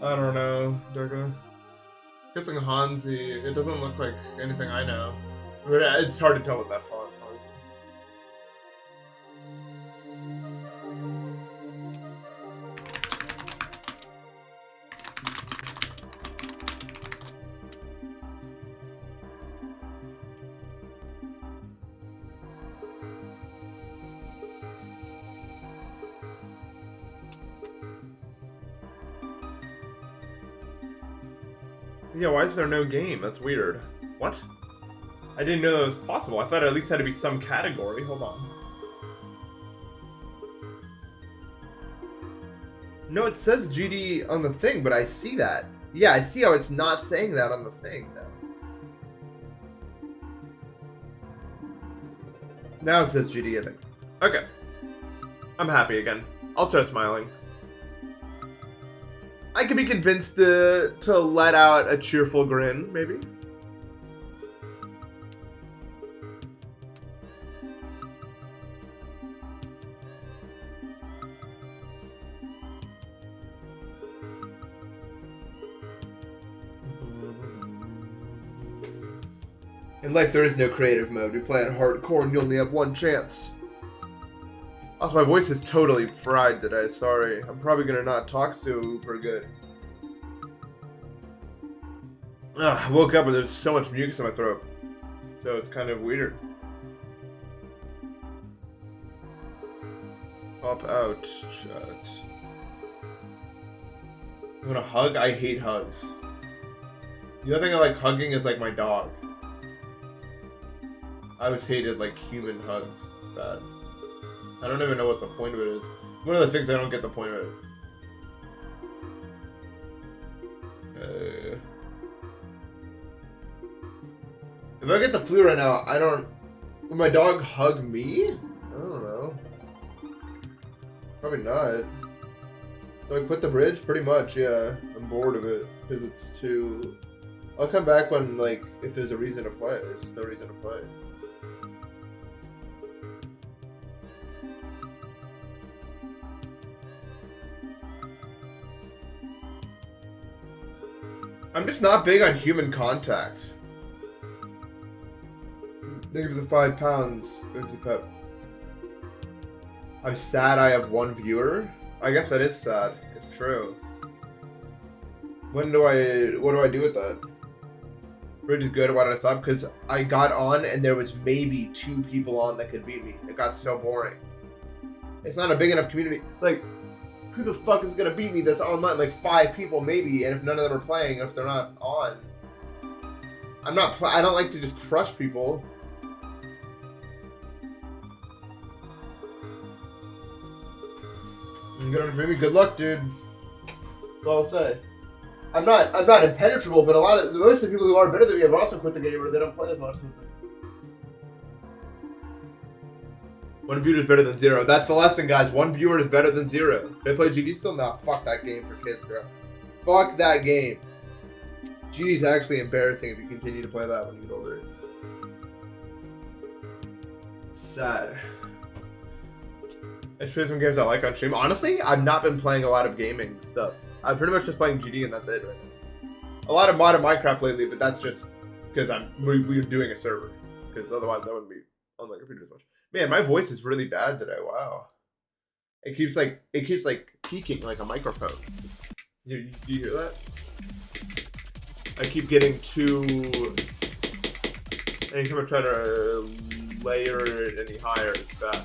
I don't know, Durga. Guessing Hanzi. It doesn't look like anything I know. But it's hard to tell with that font, obviously. Yeah, why is there no game? That's weird. What? I didn't know that was possible. I thought it at least had to be some category. Hold on. No, it says GD on the thing, but I see that. Yeah, I see how it's not saying that on the thing, though. Now it says GD, I think. Okay. I'm happy again. I'll start smiling. I can be convinced to let out a cheerful grin, maybe. In life, there is no creative mode. You play it hardcore and you only have one chance. Also, my voice is totally fried today. Sorry. I'm probably gonna not talk super good. Ugh, I woke up and there's so much mucus in my throat. So it's kind of weird. Pop out. Shut. You want a hug? I hate hugs. The other thing I like hugging is like my dog. I always hated like human hugs. It's bad. I don't even know what the point of it is. One of the things I don't get the point of it. If I get the flu right now, I don't... Will my dog hug me? I don't know. Probably not. Do I quit the bridge? Pretty much, yeah. I'm bored of it. Because it's too... I'll come back when, like, if there's a reason to play. There's just no reason to play. I'm just not big on human contact. Thank you for the £5, Uzi Pep. I'm sad I have one viewer. I guess that is sad, if true. What do I do with that? Bridge is good, why did I stop? Because I got on and there was maybe 2 people on that could beat me. It got so boring. It's not a big enough community. Like, who the fuck is gonna beat me that's online? Like 5 people maybe, and if none of them are playing, if they're not on. I don't like to just crush people. Maybe good luck, dude. That's all I'll say. I'm not impenetrable, but most of the people who are better than me have also quit the game or they don't play as much. 1 viewer is better than 0. That's the lesson, guys. 1 viewer is better than 0. Can I play GD still? Nah, fuck that game for kids, bro. Fuck that game. GD's actually embarrassing if you continue to play that when you get older. Sad. I play some games I like on stream. Honestly, I've not been playing a lot of gaming stuff. I'm pretty much just playing GD and that's it right now. A lot of modded Minecraft lately, but that's just because we're doing a server. Because otherwise I wouldn't be on my computer as much. Man, my voice is really bad today. Wow. It keeps like peaking like a microphone. Do you hear that? I keep getting too. Anytime I try to layer it any higher, it's bad.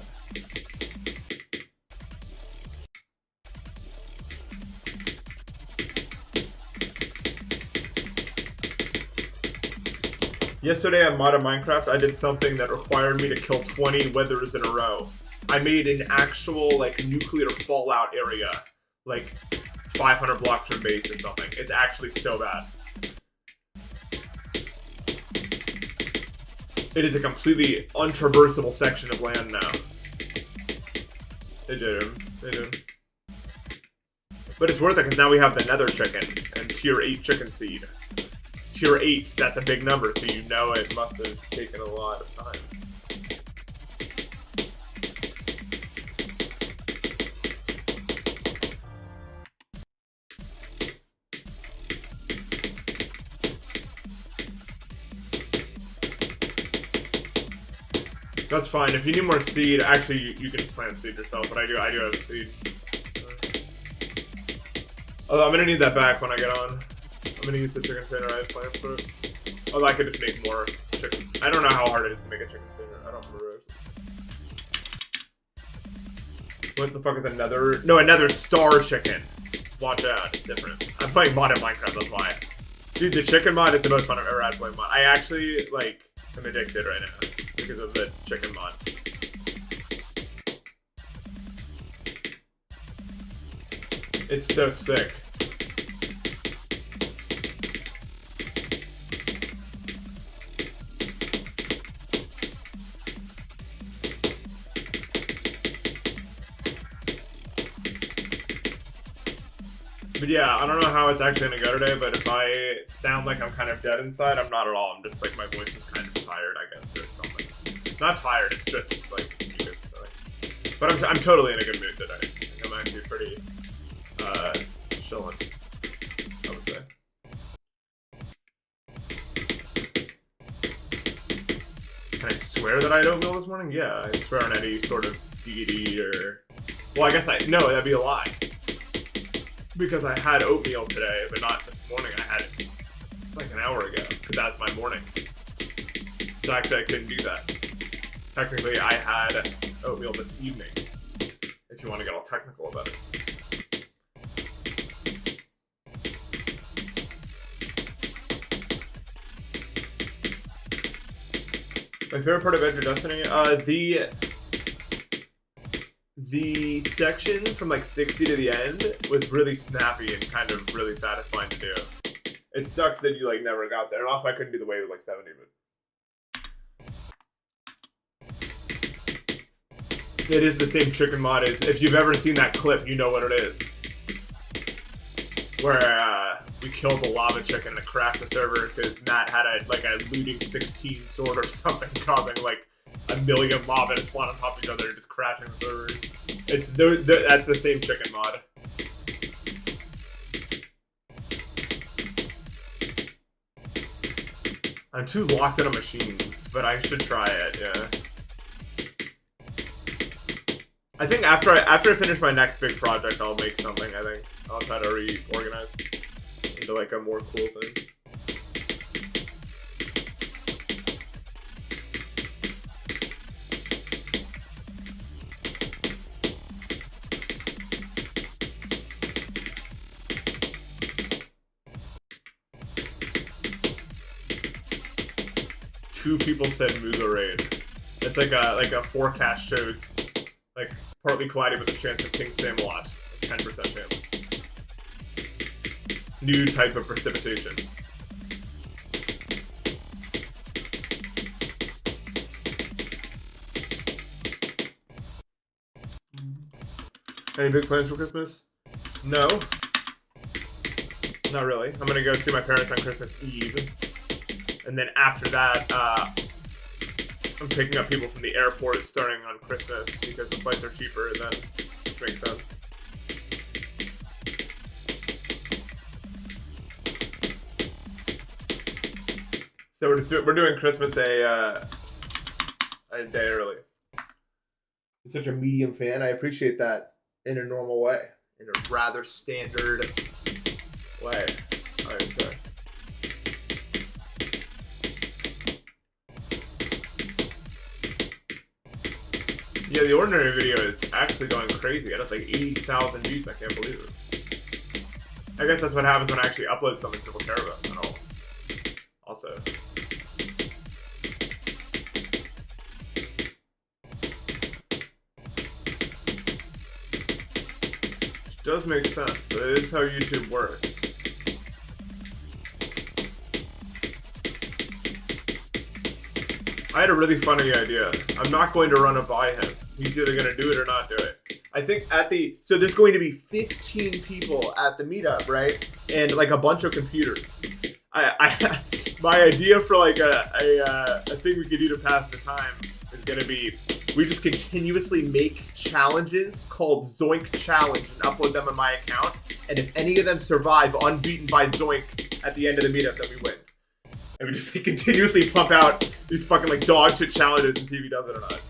Yesterday on Modded Minecraft, I did something that required me to kill 20 withers in a row. I made an actual, like, nuclear fallout area, like, 500 blocks from base or something. It's actually so bad. It is a completely untraversable section of land now. They did. But it's worth it because now we have the nether chicken and tier 8 chicken seed. Tier 8, that's a big number, so you know it must have taken a lot of time. That's fine. If you need more seed, actually you can plant seed yourself, but I do have seed. Although I'm gonna need that back when I get on. I'm gonna use the chicken container I have planned for it. Although I could just make more chicken. I don't know how hard it is to make a chicken container. I don't remember. What the fuck is another? No, another star chicken. Watch out, it's different. I'm playing modded Minecraft, that's why. Dude, the chicken mod is the most fun I've ever had playing mod. I actually, like, am addicted right now because of the chicken mod. It's so sick. But yeah, I don't know how it's actually gonna go today, but if I sound like I'm kind of dead inside, I'm not at all. I'm just like, my voice is kind of tired, I guess, or something. Not tired, it's just like mucus. But I'm totally in a good mood today. I think I'm actually pretty chilling, I would say. Can I swear that I had oatmeal this morning? Yeah, I swear on any sort of deity or... Well, I guess no, that'd be a lie. Because I had oatmeal today, but not this morning. I had it like an hour ago, because that's my morning. So actually, I couldn't do that. Technically, I had oatmeal this evening, if you want to get all technical about it. My favorite part of Edge of Destiny? The section from like 60 to the end was really snappy and kind of really satisfying to do. It sucks that you like never got there, and also I couldn't do the wave with like 70, but it is the same chicken mod. If you've ever seen that clip, you know what it is. Where we killed the lava chicken and it crashed the server because Matt had a looting 16 sword or something, causing like a million lava to spawn on top of each other and just crashing the servers. That's the same chicken mod. I'm too locked into machines, but I should try it, yeah. I think after I finish my next big project, I'll make something, I think. I'll try to reorganize into like a more cool thing. Two people said Muga raid. It's like a forecast shows like partly colliding with a chance of King Sam-a-Lot, 10% chance. New type of precipitation. Any big plans for Christmas? No. Not really. I'm gonna go see my parents on Christmas Eve. And then after that, I'm picking up people from the airport starting on Christmas because the flights are cheaper then, which makes sense. So we're doing Christmas a day early. I'm such a medium fan. I appreciate that in a normal way, in a rather standard way. I would say. Yeah, the ordinary video is actually going crazy. I have like 80,000 views. I can't believe it. I guess that's what happens when I actually upload something people care about at all. Also. Which does make sense. It is how YouTube works. I had a really funny idea. I'm not going to run it by him. He's either going to do it or not do it. I think so there's going to be 15 people at the meetup, right? And like a bunch of computers. My idea for like a thing we could do to pass the time is going to be, we just continuously make challenges called Zoink Challenge and upload them on my account. And if any of them survive unbeaten by Zoink at the end of the meetup, then we win. And we just like, continuously pump out these fucking like dog shit challenges and see if he does it or not.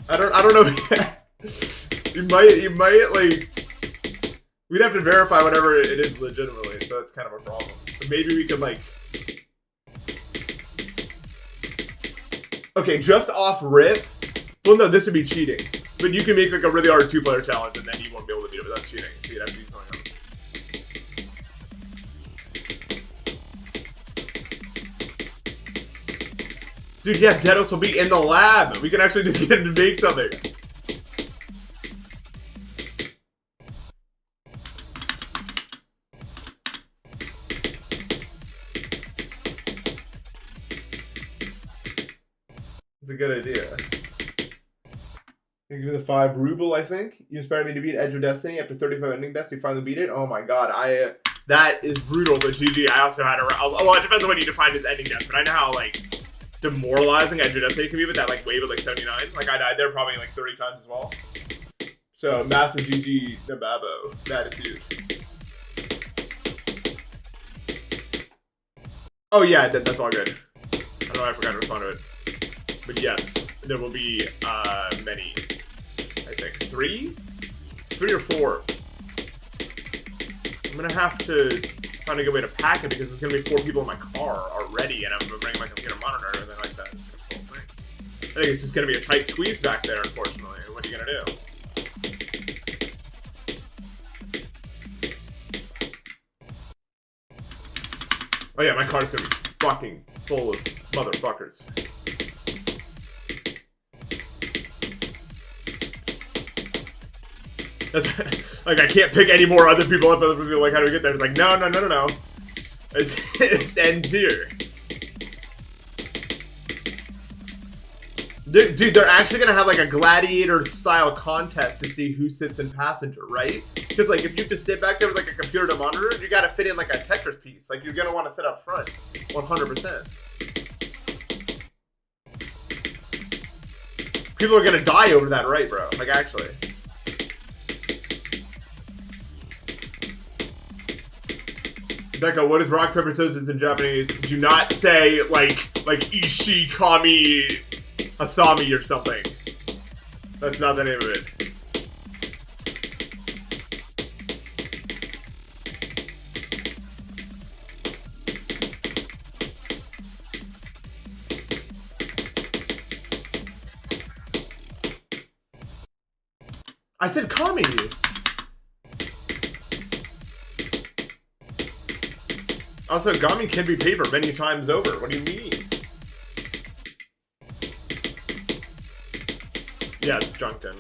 I don't know. you might like. We'd have to verify whatever it is legitimately, so that's kind of a problem. But maybe we could like. Okay, just off rip. Well, no, this would be cheating. But you can make like a really hard 2-player challenge, and then you won't be able to beat it. But that's cheating. So you'd have to use something else. Dude, yeah, Dedos will be in the lab. We can actually just get him to make something. It's a good idea. You give me the 5 ruble, I think. You inspired me to beat Edge of Destiny after 35 ending deaths. You finally beat it. Oh my god, that is brutal. But GG, I also had well, it depends on when you define as ending deaths. But I know how like demoralizing Edge of Destiny can be with that like wave of like 79. Like I died there probably like 30 times as well. So massive GG Nababo. That is huge. Oh yeah, that's all good. I don't know why I forgot to respond to it. But yes, there will be many. I think 3 or 4. I'm gonna have to find a good way to pack it because there's gonna be 4 people in my car already, and I'm gonna bring my computer monitor and everything like that. I think it's just gonna be a tight squeeze back there, unfortunately. What are you gonna do? Oh yeah, my car's gonna be fucking full of motherfuckers. That's like I can't pick any more other people up. Other people like, how do we get there? It's like no. It's ends here. Dude, they're actually gonna have like a gladiator style contest to see who sits in passenger, right? Because like if you just sit back there with like a computer to monitor, you gotta fit in like a Tetris piece. Like you're gonna want to sit up front, 100%. People are gonna die over that, right, bro? Like actually. Becca, what is rock, paper, scissors in Japanese? Do not say like Ishi, Kami, Asami or something. That's not the name of it. I said Kami. Also, Gami can be paper many times over. What do you mean? Yeah, it's Junkton.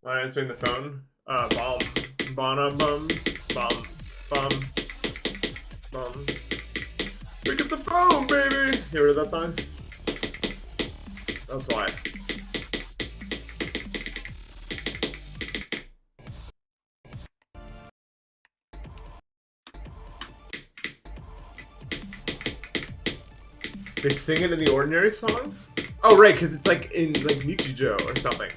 Am I answering the phone? Bomb. Bum. Bum. Bum. Pick up the phone, baby! You heard that sign? That's why. They sing it in the Ordinary song? Oh, right, because it's like in like Nichijou or something.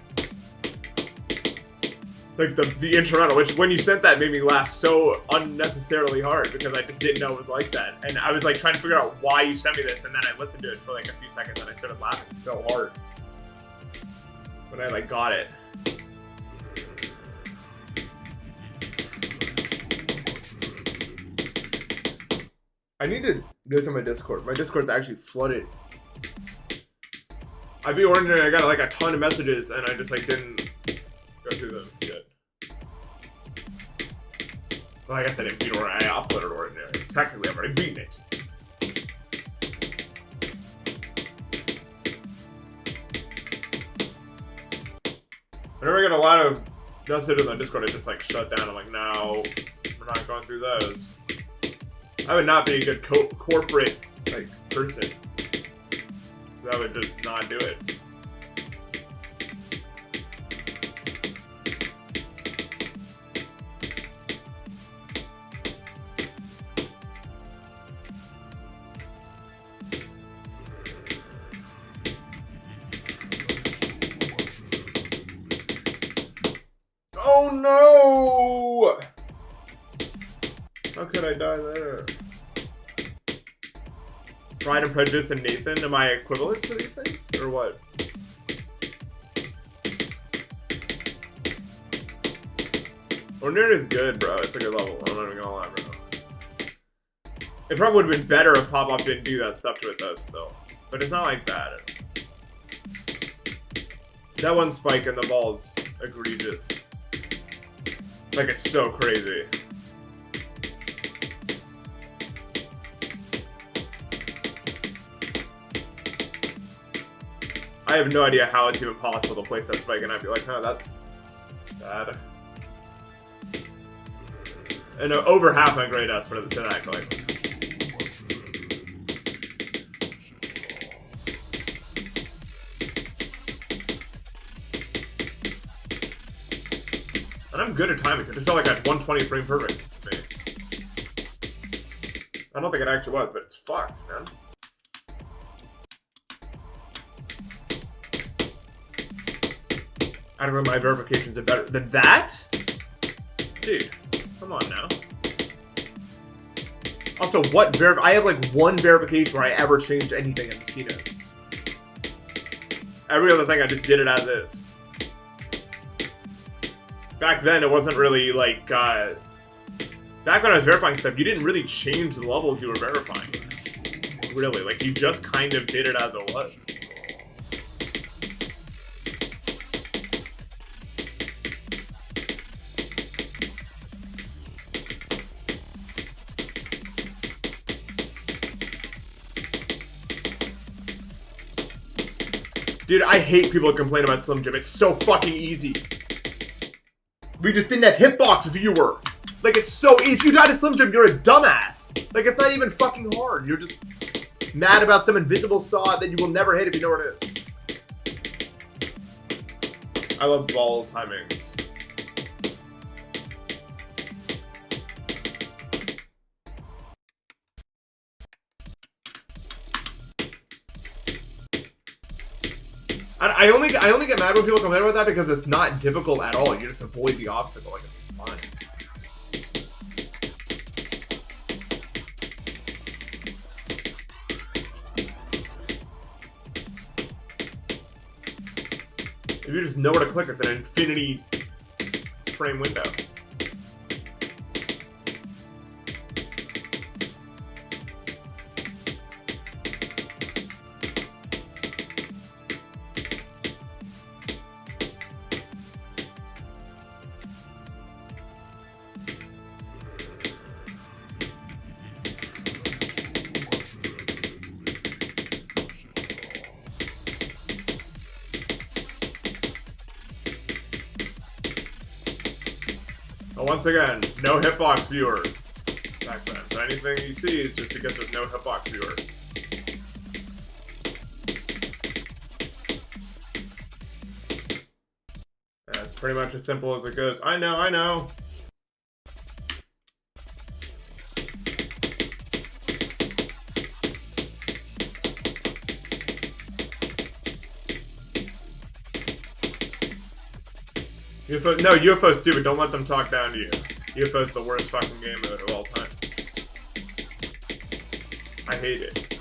Like the instrumental, which when you sent that made me laugh so unnecessarily hard because I just didn't know it was like that. And I was like trying to figure out why you sent me this, and then I listened to it for like a few seconds and I started laughing so hard when I like got it. I need to do this on my Discord. My Discord's actually flooded. I be Ordinary, I got like a ton of messages and I just like didn't go through them yet. Well, I guess I didn't beat Ordinary, I uploaded Ordinary. Technically, I've already beaten it. Whenever I get a lot of messages on Discord, I just like shut down. I'm like, no, we're not going through those. I would not be a good corporate like person. I would just not do it. Oh no! How could I die there? Pride and Prejudice and Nathan, am I equivalent to these things? Or what? Ordinary is good, bro. It's a good level. I'm not even gonna lie, bro. It probably would have been better if Pop-Off didn't do that stuff to it, though, still. But it's not like that. That one spike in the ball is egregious. Like, it's so crazy. I have no idea how it's even possible to place that spike, and I'd be like, huh, that's bad. And over half my grade S for that collection. And I'm good at timing. I just felt like I had 120 frame perfect to me. I don't think it actually was, but it's fucked, man. I don't know, my verifications are better than that? Dude, come on now. Also, what I have like one verification where I ever changed anything in mosquitoes. Every other thing I just did it as is. Back then, it wasn't really like, back when I was verifying stuff, you didn't really change the levels you were verifying. Really, like, you just kind of did it as it was. Dude, I hate people who complain about Slim Jim. It's so fucking easy. We just didn't have hitbox viewer. Like, it's so easy. If you died to Slim Jim, you're a dumbass. Like, it's not even fucking hard. You're just mad about some invisible saw that you will never hit if you know where it is. I love ball timings. I only get mad when people complain about that because it's not difficult at all. You just avoid the obstacle. Like, it's fine. If you just know where to click, it's an infinity frame window. Once again, no hitbox viewer back then. So anything you see is just because there's no hitbox viewer. Yeah, it's pretty much as simple as it goes. I know, I know. UFO, no, UFO's stupid. Don't let them talk down to you. UFO's the worst fucking game mode of all time. I hate it.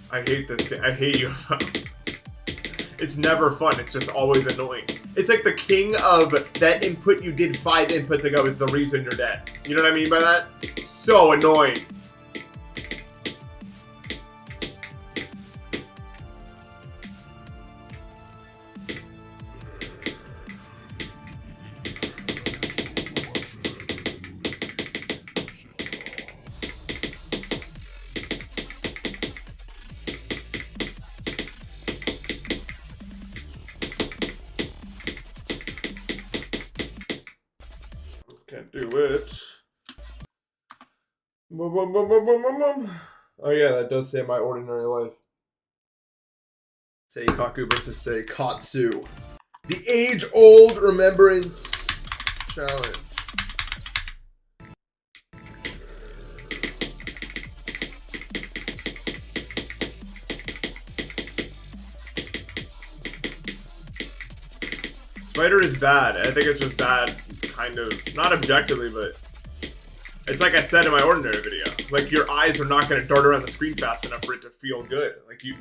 I hate this game. I hate UFO. It's never fun. It's just always annoying. It's like the king of that input you did 5 inputs ago is the reason you're dead. You know what I mean by that? It's so annoying. Can't do it. Oh yeah, that does say My Ordinary Life. Seikaku versus Seikatsu. The age-old remembrance challenge. Spider is bad. I think it's just bad, kind of, not objectively, but it's like I said in my ordinary video. Like, your eyes are not going to dart around the screen fast enough for it to feel good. Like, you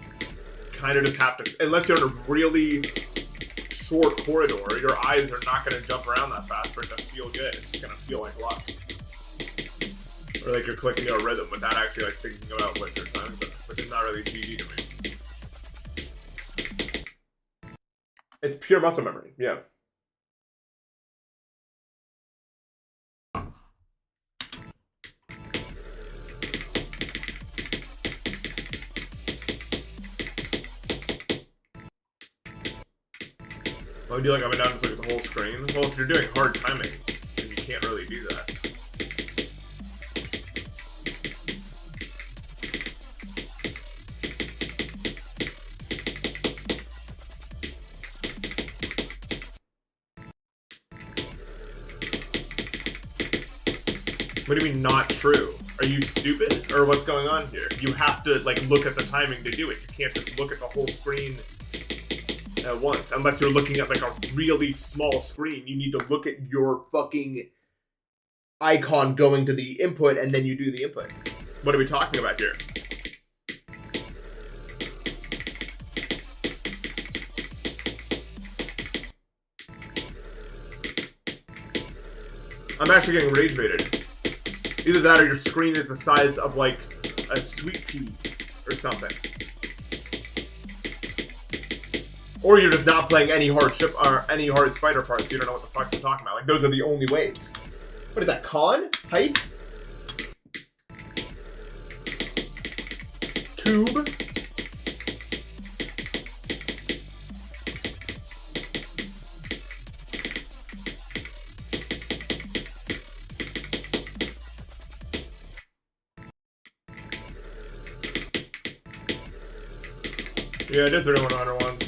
kind of just have to, unless you're in a really short corridor, your eyes are not going to jump around that fast for it to feel good. It's just going to feel like luck. Or like you're clicking to a rhythm without actually like thinking about what you're timing, which is not really GG to me. It's pure muscle memory, yeah. Why would you like up and down just look at the whole screen? Well, if you're doing hard timings, then you can't really do that. What do you mean not true? Are you stupid? Or what's going on here? You have to like look at the timing to do it. You can't just look at the whole screen at once. Unless you're looking at like a really small screen. You need to look at your fucking icon going to the input and then you do the input. What are we talking about here? I'm actually getting rage baited. Either that or your screen is the size of like a sweet pea or something. Or you're just not playing any hard ship or any hard spider parts. You don't know what the fuck you're talking about. Like those are the only ways. What is that? Con? Hype? Tube? Yeah, I did 3100 once.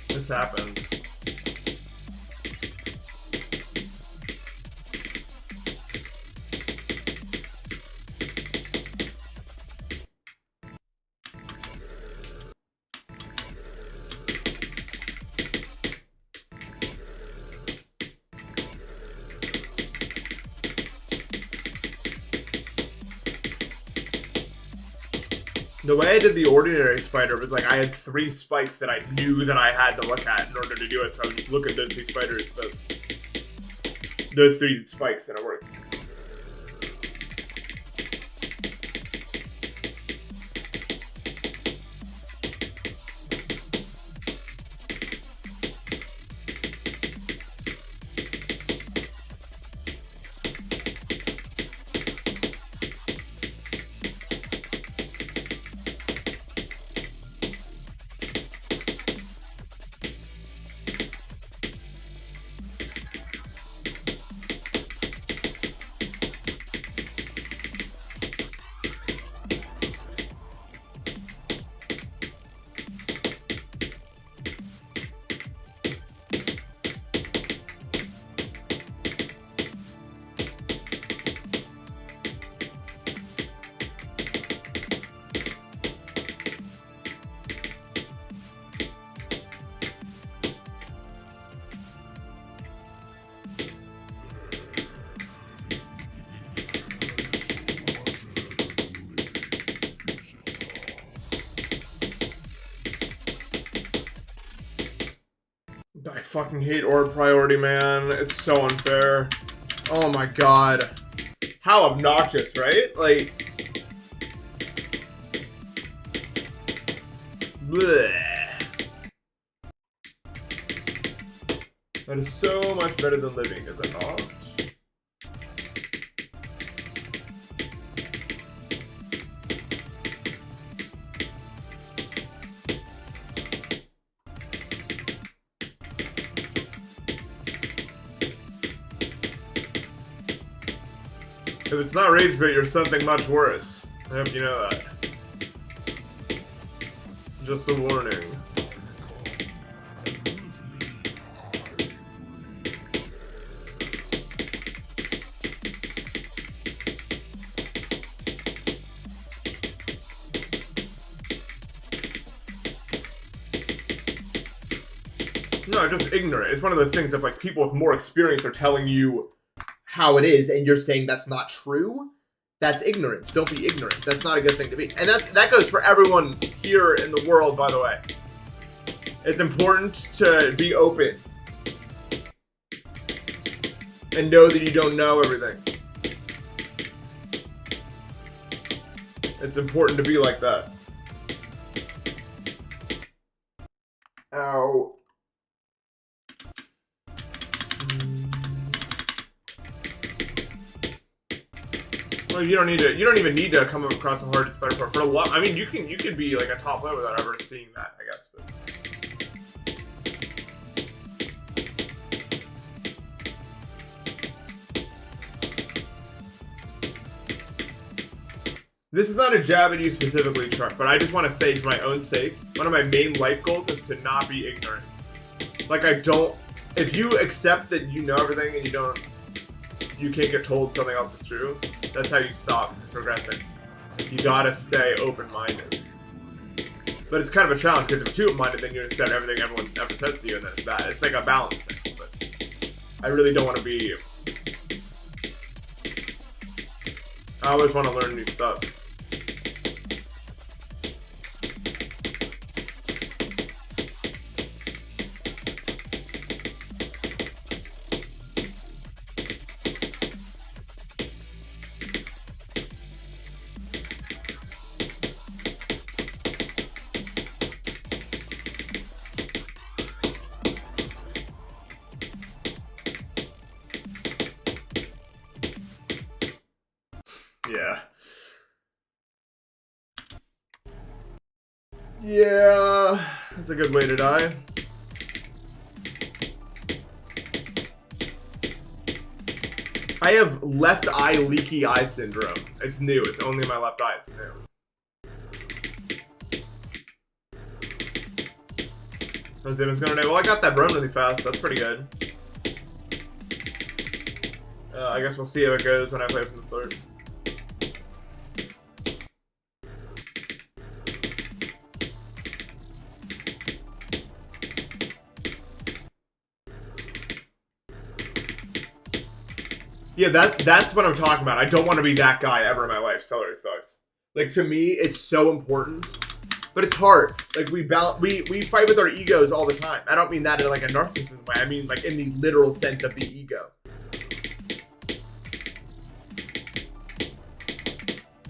This happened. The way I did the ordinary spider was like I had 3 spikes that I knew that I had to look at in order to do it, so I would just look at those 3 spiders, but those 3 spikes and it worked. I fucking hate orb priority, man. It's so unfair. Oh my god. How obnoxious, right? Like... bleh. That is so much better than living, is it not? If it's not rage bait, you're something much worse. I hope you know that. Just a warning. No, just ignorant. It's one of those things that like people with more experience are telling you how it is, and you're saying that's not true. That's ignorance. Don't be ignorant. That's not a good thing to be. And that goes for everyone here in the world, by the way. It's important to be open and know that you don't know everything. It's important to be like that. Ow. Well, you don't even need to come across a hard spider for a lot. I mean, you could be like a top player without ever seeing that, I guess. But. This is not a jab at you specifically, Chuck, but I just want to say for my own sake, one of my main life goals is to not be ignorant. Like if you accept that you know everything and you can't get told something else is true, that's how you stop progressing. You gotta stay open-minded. But it's kind of a challenge, because if you're too open-minded, then you accept everything everyone ever says to you, and then it's bad. It's like a balance thing, but I really don't want to be... I always want to learn new stuff. Yeah. Yeah, that's a good way to die. I have left eye leaky eye syndrome. It's new. It's only my left eye. It's new. How's Demon's going today? Well, I got that run really fast. That's pretty good. I guess we'll see how it goes when I play from the start. Yeah, that's what I'm talking about. I don't want to be that guy ever in my life. Celery sucks. Like, to me, it's so important, but it's hard. Like, we fight with our egos all the time. I don't mean that in like a narcissism way. I mean like in the literal sense of the ego.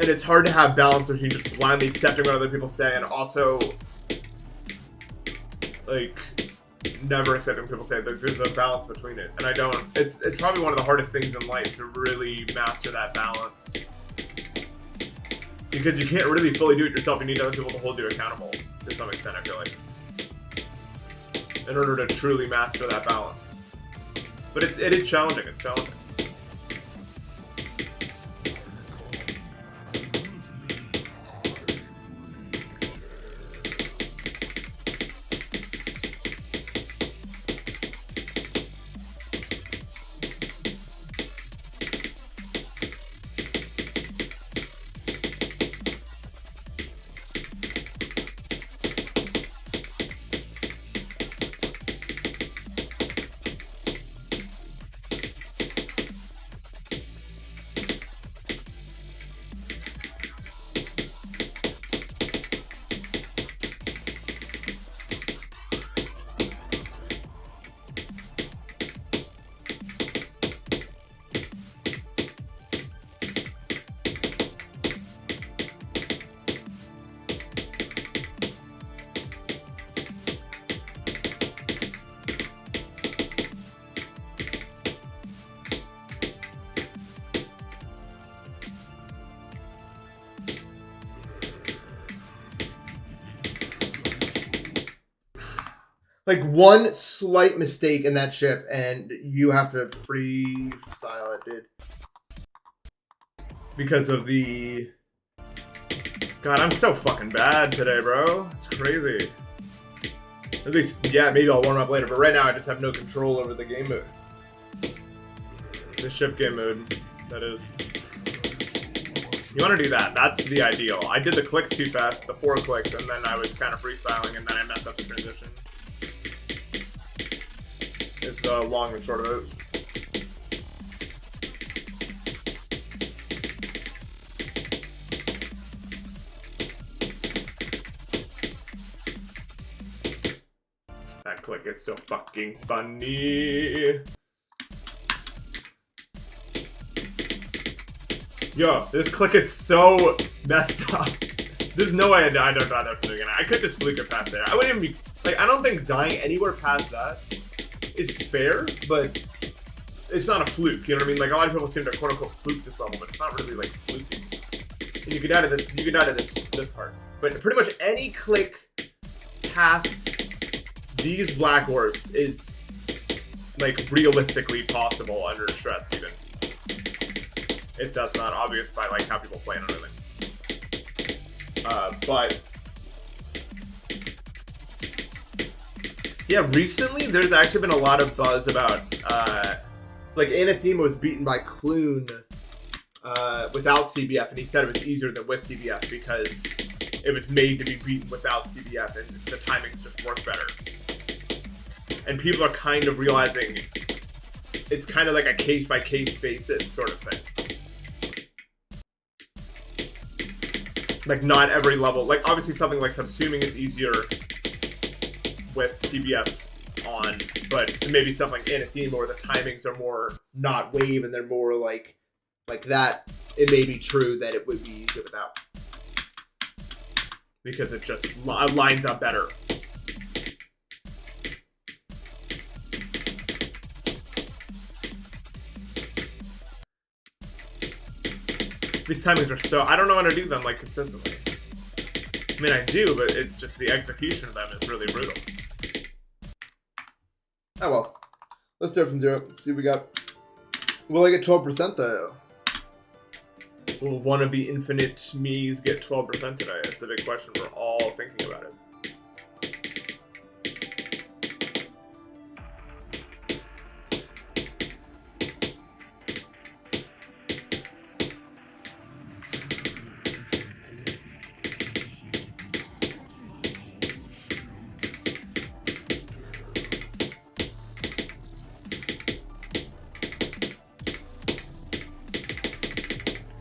And it's hard to have balance between just blindly accepting what other people say and also like never accepting what people say. There's a balance between it, and I don't. It's probably one of the hardest things in life to really master that balance, because you can't really fully do it yourself. You need other people to hold you accountable to some extent, I feel like, in order to truly master that balance. But it is challenging. It's challenging. Like, one slight mistake in that chip, and you have to freestyle it, dude. Because of the... God, I'm so fucking bad today, bro. It's crazy. At least, yeah, maybe I'll warm up later, but right now I just have no control over the game mode. The ship game mode, that is. You want to do that. That's the ideal. I did the clicks too fast, the 4 clicks, and then I was kind of freestyling, and then I messed up the transition. the long and short of it. That click is so fucking funny. Yo, this click is so messed up. There's no way I don't die there from the beginning. I could just fluke it past there. I wouldn't even be, like, I don't think dying anywhere past that is fair, but it's not a fluke, you know what I mean? Like, a lot of people seem to quote-unquote fluke this level, but it's not really, like, fluking. And you can die to this, this part. But pretty much any click past these black orbs is, like, realistically possible under stress, even. If that's not obvious by, like, how people play and everything. But yeah, recently there's actually been a lot of buzz about like Anathema was beaten by Clune without CBF, and he said it was easier than with CBF because it was made to be beaten without CBF and the timings just work better. And people are kind of realizing it's kind of like a case-by-case basis sort of thing. Like, not every level, like, obviously something like subsuming is easier with CBF on, but maybe something like Anathema where the timings are more not wave and they're more like that, it may be true that it would be easier without. Because it just lines up better. These timings are so... I don't know how to do them, like, consistently. I mean, I do, but it's just the execution of them is really brutal. Oh, well. Let's start from 0. Let's see what we got. Will I get 12% though? Will one of the infinite me's get 12% today? That's the big question. We're all thinking about it.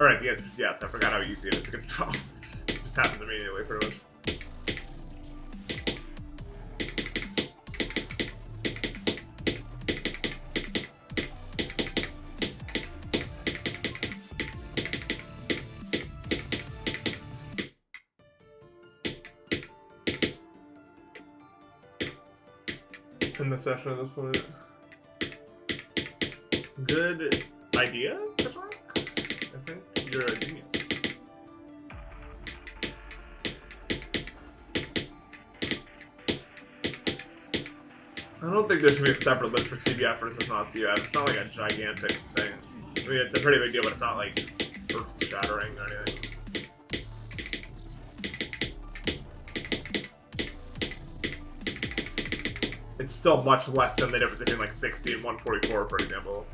Alright, the answer is yes. I forgot how easy it is to control. It just happens immediately, pretty much. In the session at this point. Good idea? I think you're a genius. I don't think there should be a separate list for CBF versus not CBF. It's not like a gigantic thing. I mean, it's a pretty big deal, but it's not like earth-shattering or anything. It's still much less than the difference between like 60 and 144, for example.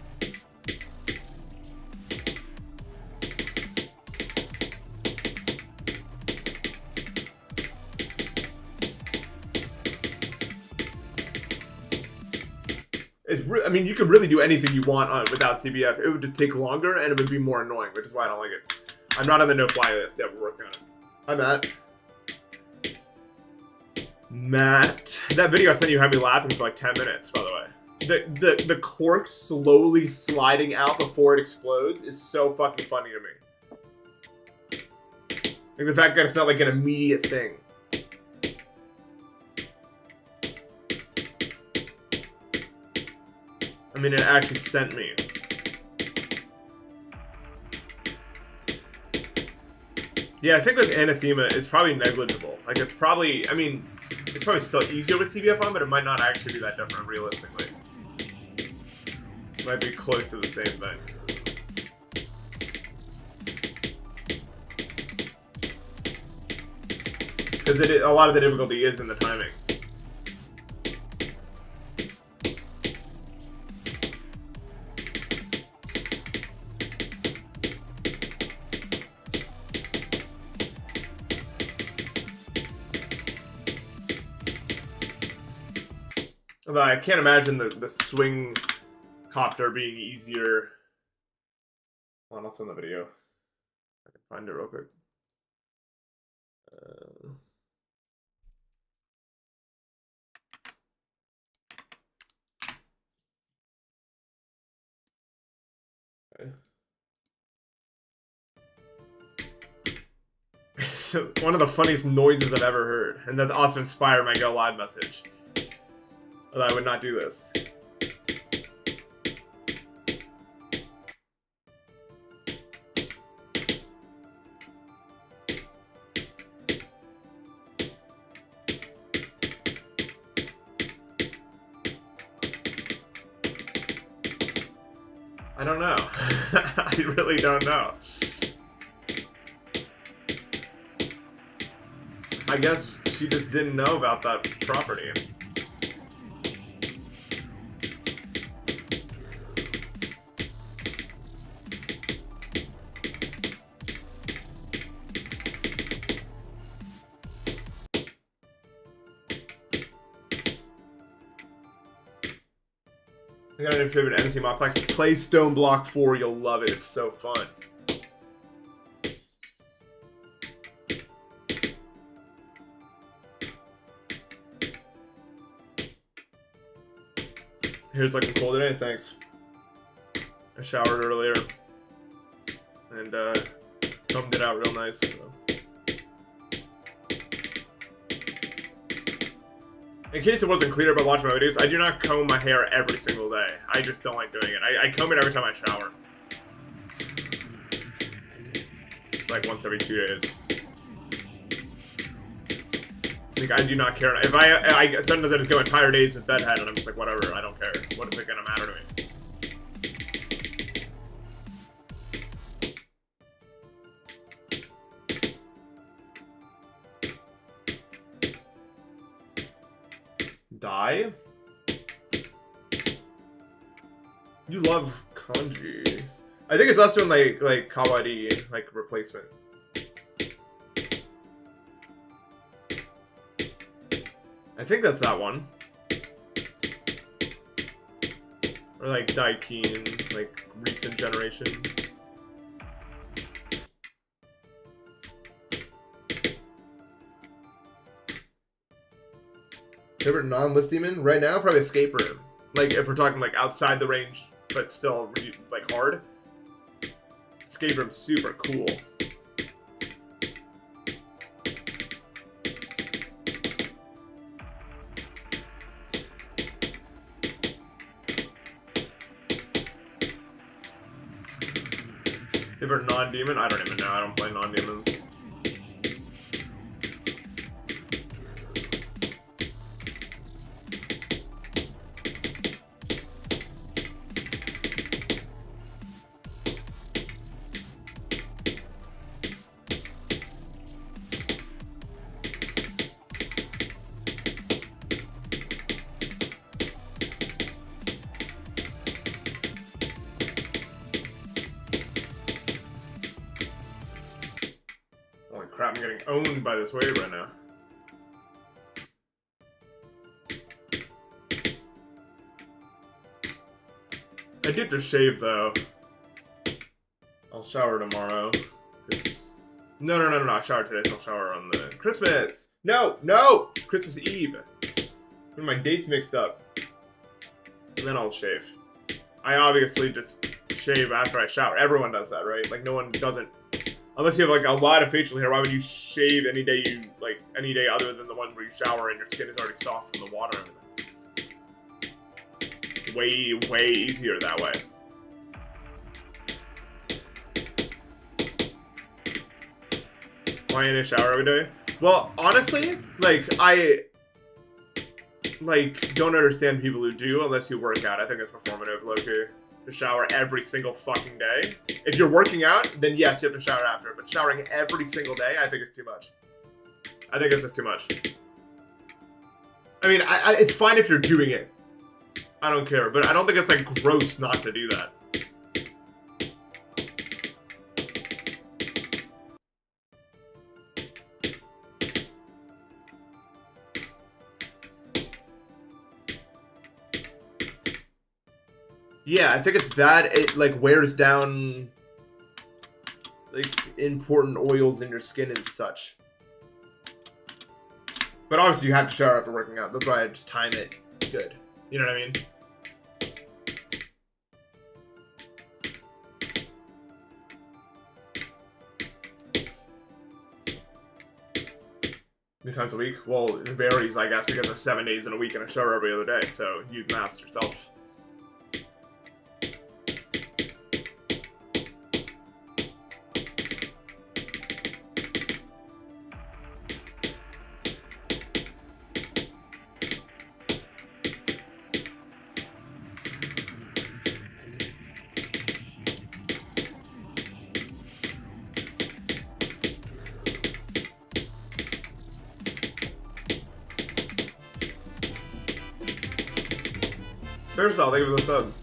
I mean, you could really do anything you want on without CBF. It would just take longer, and it would be more annoying, which is why I don't like it. I'm not on the no-fly list. Yeah, we're working on it. Hi, Matt. Matt. That video I sent you had me laughing for like 10 minutes, by the way. The cork slowly sliding out before it explodes is so fucking funny to me. Like the fact that it's not like an immediate thing. I mean, it actually sent me. Yeah, I think with Anathema, it's probably negligible. Like, it's probably, I mean, it's probably still easier with CBF on, but it might not actually be that different, realistically. It might be close to the same thing. Because a lot of the difficulty is in the timings. Although I can't imagine the swing copter being easier. Hold on, I'll send the video. I can find it real quick. Okay. One of the funniest noises I've ever heard, and that also inspired my Go Live message. Although I would not do this. I don't know. I really don't know. I guess she just didn't know about that property. I got a new favorite NC Modplex. Play Stone Block 4, you'll love it. It's so fun. Here's looking cool today, thanks. I showered earlier and combed it out real nice. So. In case it wasn't clear about watching my videos, I do not comb my hair every single day. I just don't like doing it. I comb it every time I shower. It's like once every 2 days. Like, I do not care. If I sometimes I just go entire days with bedhead and I'm just like, whatever, I don't care. What is it gonna matter to me? Die? You love kanji. I think it's also in like kawaii, like replacement. I think that's that one. Or like Daikin, like recent generation. Favorite non-list demon? Right now, probably Escape Room. Like, if we're talking, like, outside the range, but still, like, hard. Escape Room's super cool. Favorite non-demon? I don't even know. I don't play non-demons. Holy crap, I'm getting owned by this wave right now. I did to shave though. I'll shower tomorrow. No, I showered today, so I'll shower on the Christmas! No! Christmas Eve. When my dates mixed up. And then I'll shave. I obviously just shave after I shower. Everyone does that, right? Like, no one doesn't. Unless you have, like, a lot of facial hair, why would you shave any day any day other than the one where you shower and your skin is already soft from the water and everything? Way easier that way. Why in a shower every day? Well, honestly, like, I don't understand people who do unless you work out. I think it's performative, low-key. To shower every single fucking day. If you're working out, then yes, you have to shower after. But showering every single day, I think it's too much. I think it's just too much. I mean, it's fine if you're doing it. I don't care. But I don't think it's, like, gross not to do that. Yeah, I think it's bad. It like wears down like important oils in your skin and such. But obviously you have to shower after working out. That's why I just time it good. You know what I mean? How many times a week? Well, it varies, I guess, because there's 7 days in a week and I shower every other day. So you math yourself. First of all, thank you for the sub.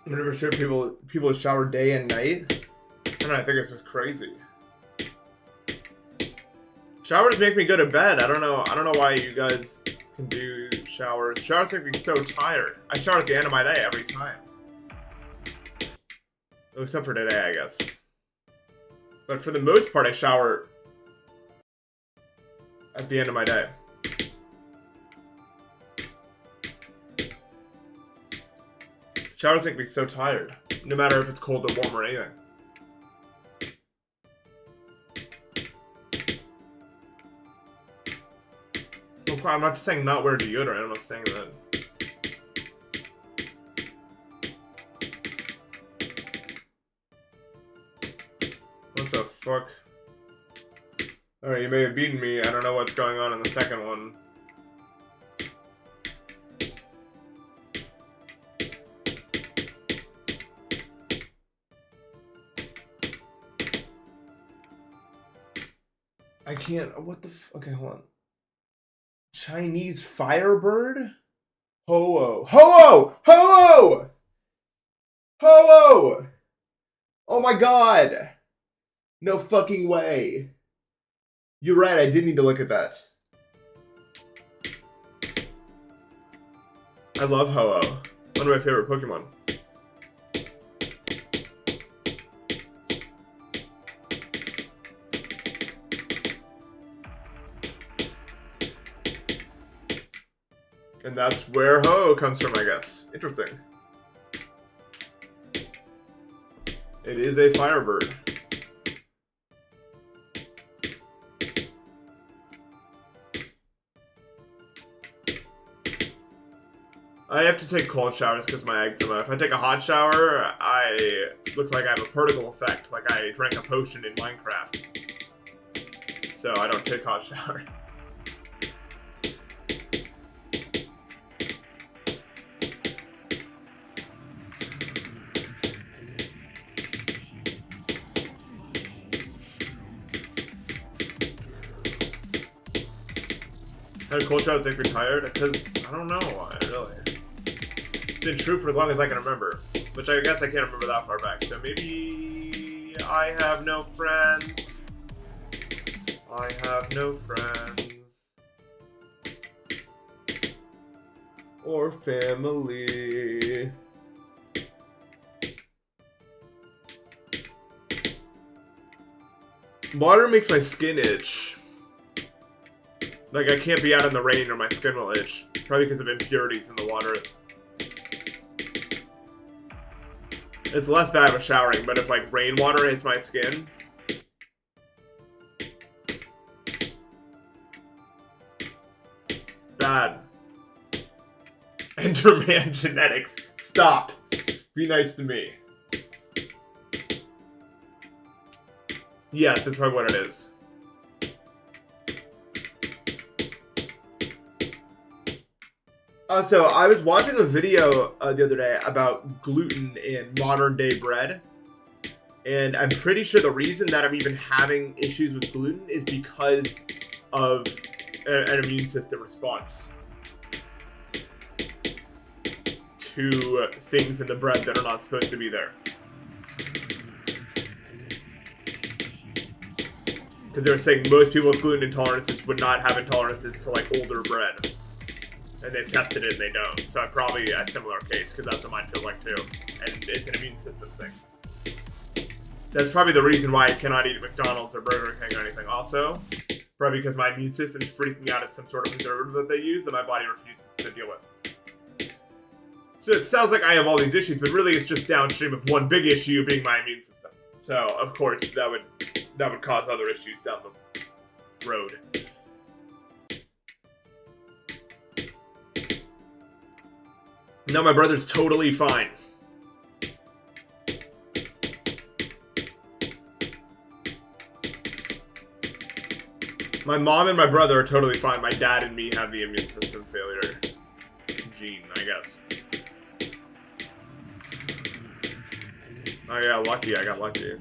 I'm never sure people shower day and night. And I think it's just crazy. Showers make me go to bed. I don't know why you guys can do showers. Showers make me so tired. I shower at the end of my day every time. Except for today, I guess. But for the most part, I shower at the end of my day. Showers make me so tired, no matter if it's cold or warm or anything. Well, I'm not saying not wear deodorant, I'm not saying that. What the fuck? Alright, you may have beaten me, I don't know what's going on in the second one. I can't. What the? Okay, hold on. Chinese Firebird? Ho-oh. Ho-oh! Ho-oh! Ho-oh! Oh my god! No fucking way. You're right, I did need to look at that. I love Ho-oh. One of my favorite Pokemon. And that's where Ho comes from, I guess. Interesting. It is a Firebird. I have to take cold showers because my eczema. If I take a hot shower, I look like I have a particle effect, like I drank a potion in Minecraft. So I don't take hot showers. How do cold showers make me tired? Because I don't know why, really. It's been true for as long as I can remember. Which I guess I can't remember that far back. So maybe I have no friends. I have no friends. Or family. Water makes my skin itch. Like, I can't be out in the rain or my skin will itch. Probably because of impurities in the water. It's less bad with showering, but if, like, rainwater hits my skin... bad. Enderman genetics. Stop. Be nice to me. Yes, that's probably what it is. So I was watching a video the other day about gluten in modern day bread. And I'm pretty sure the reason that I'm even having issues with gluten is because of an immune system response to things in the bread that are not supposed to be there. Because they were saying most people with gluten intolerances would not have intolerances to like older bread. And they've tested it and they don't. So I'm probably a similar case because that's what mine feels like too. And it's an immune system thing. That's probably the reason why I cannot eat McDonald's or Burger King or anything. Also, probably because my immune system is freaking out at some sort of preservative that they use that my body refuses to deal with. So it sounds like I have all these issues, but really it's just downstream of one big issue being my immune system. So of course that would cause other issues down the road. No, my brother's totally fine. My mom and my brother are totally fine. My dad and me have the immune system failure gene, I guess. Oh yeah, lucky. I got lucky.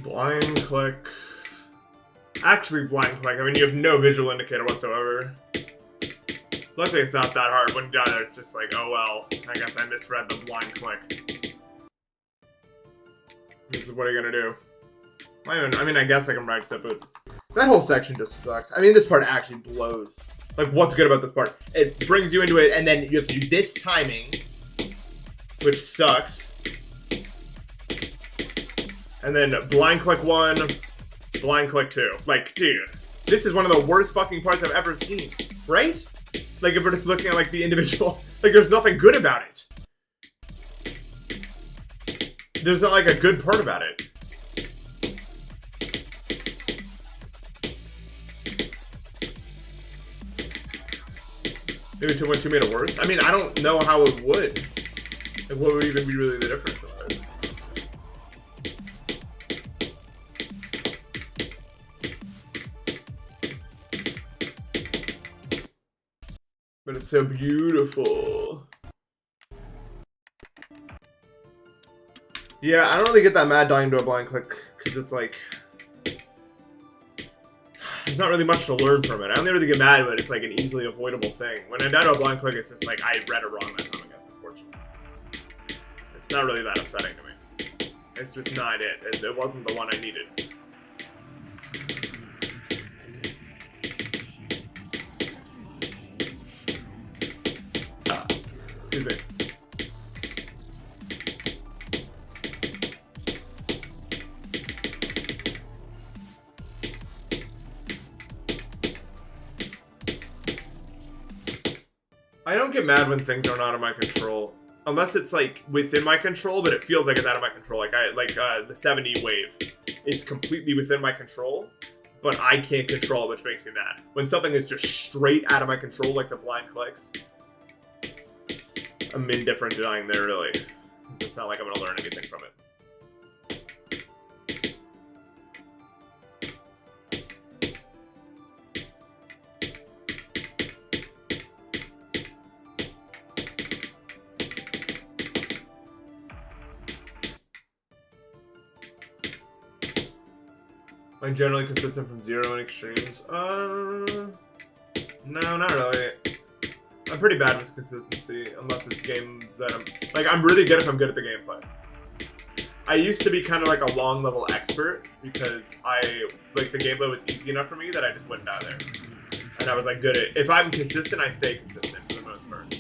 Blind click. Actually, blind click. I mean, you have no visual indicator whatsoever. Luckily, it's not that hard. When you die there, it's just like, oh well, I guess I misread the blind click. This is what are you gonna do? I mean, I guess I can practice it, but that whole section just sucks. I mean, this part actually blows. Like, what's good about this part? It brings you into it, and then you have to do this timing, which sucks. And then blind click 1, blind click 2. Like, dude, this is one of the worst fucking parts I've ever seen, right? Like, if we're just looking at, like, the individual, like, there's nothing good about it. There's not, like, a good part about it. Maybe 2.2 made it worse? I mean, I don't know how it would. Like, what would even be really the difference of it? But it's so beautiful. Yeah, I don't really get that mad dying to a blind click, because it's like... There's not really much to learn from it. I don't really get mad, but it's like an easily avoidable thing. When I die to a blind click, it's just like, I read it wrong that time, I guess, unfortunately. It's not really that upsetting to me. It's just not it. It wasn't the one I needed. Excuse me. I don't get mad when things are not in my control. Unless it's like within my control, but it feels like it's out of my control. Like the 70 wave is completely within my control, but I can't control it, which makes me mad. When something is just straight out of my control, like the blind clicks, I'm indifferent to dying there, really. It's not like I'm gonna learn anything from it. Like generally consistent from 0 and extremes. No, not really. I'm pretty bad with consistency, unless it's games that I'm really good if I'm good at the gameplay. I used to be kind of like a long level expert because the gameplay was easy enough for me that I just wouldn't die there. And I was like good at, if I'm consistent, I stay consistent for the most part.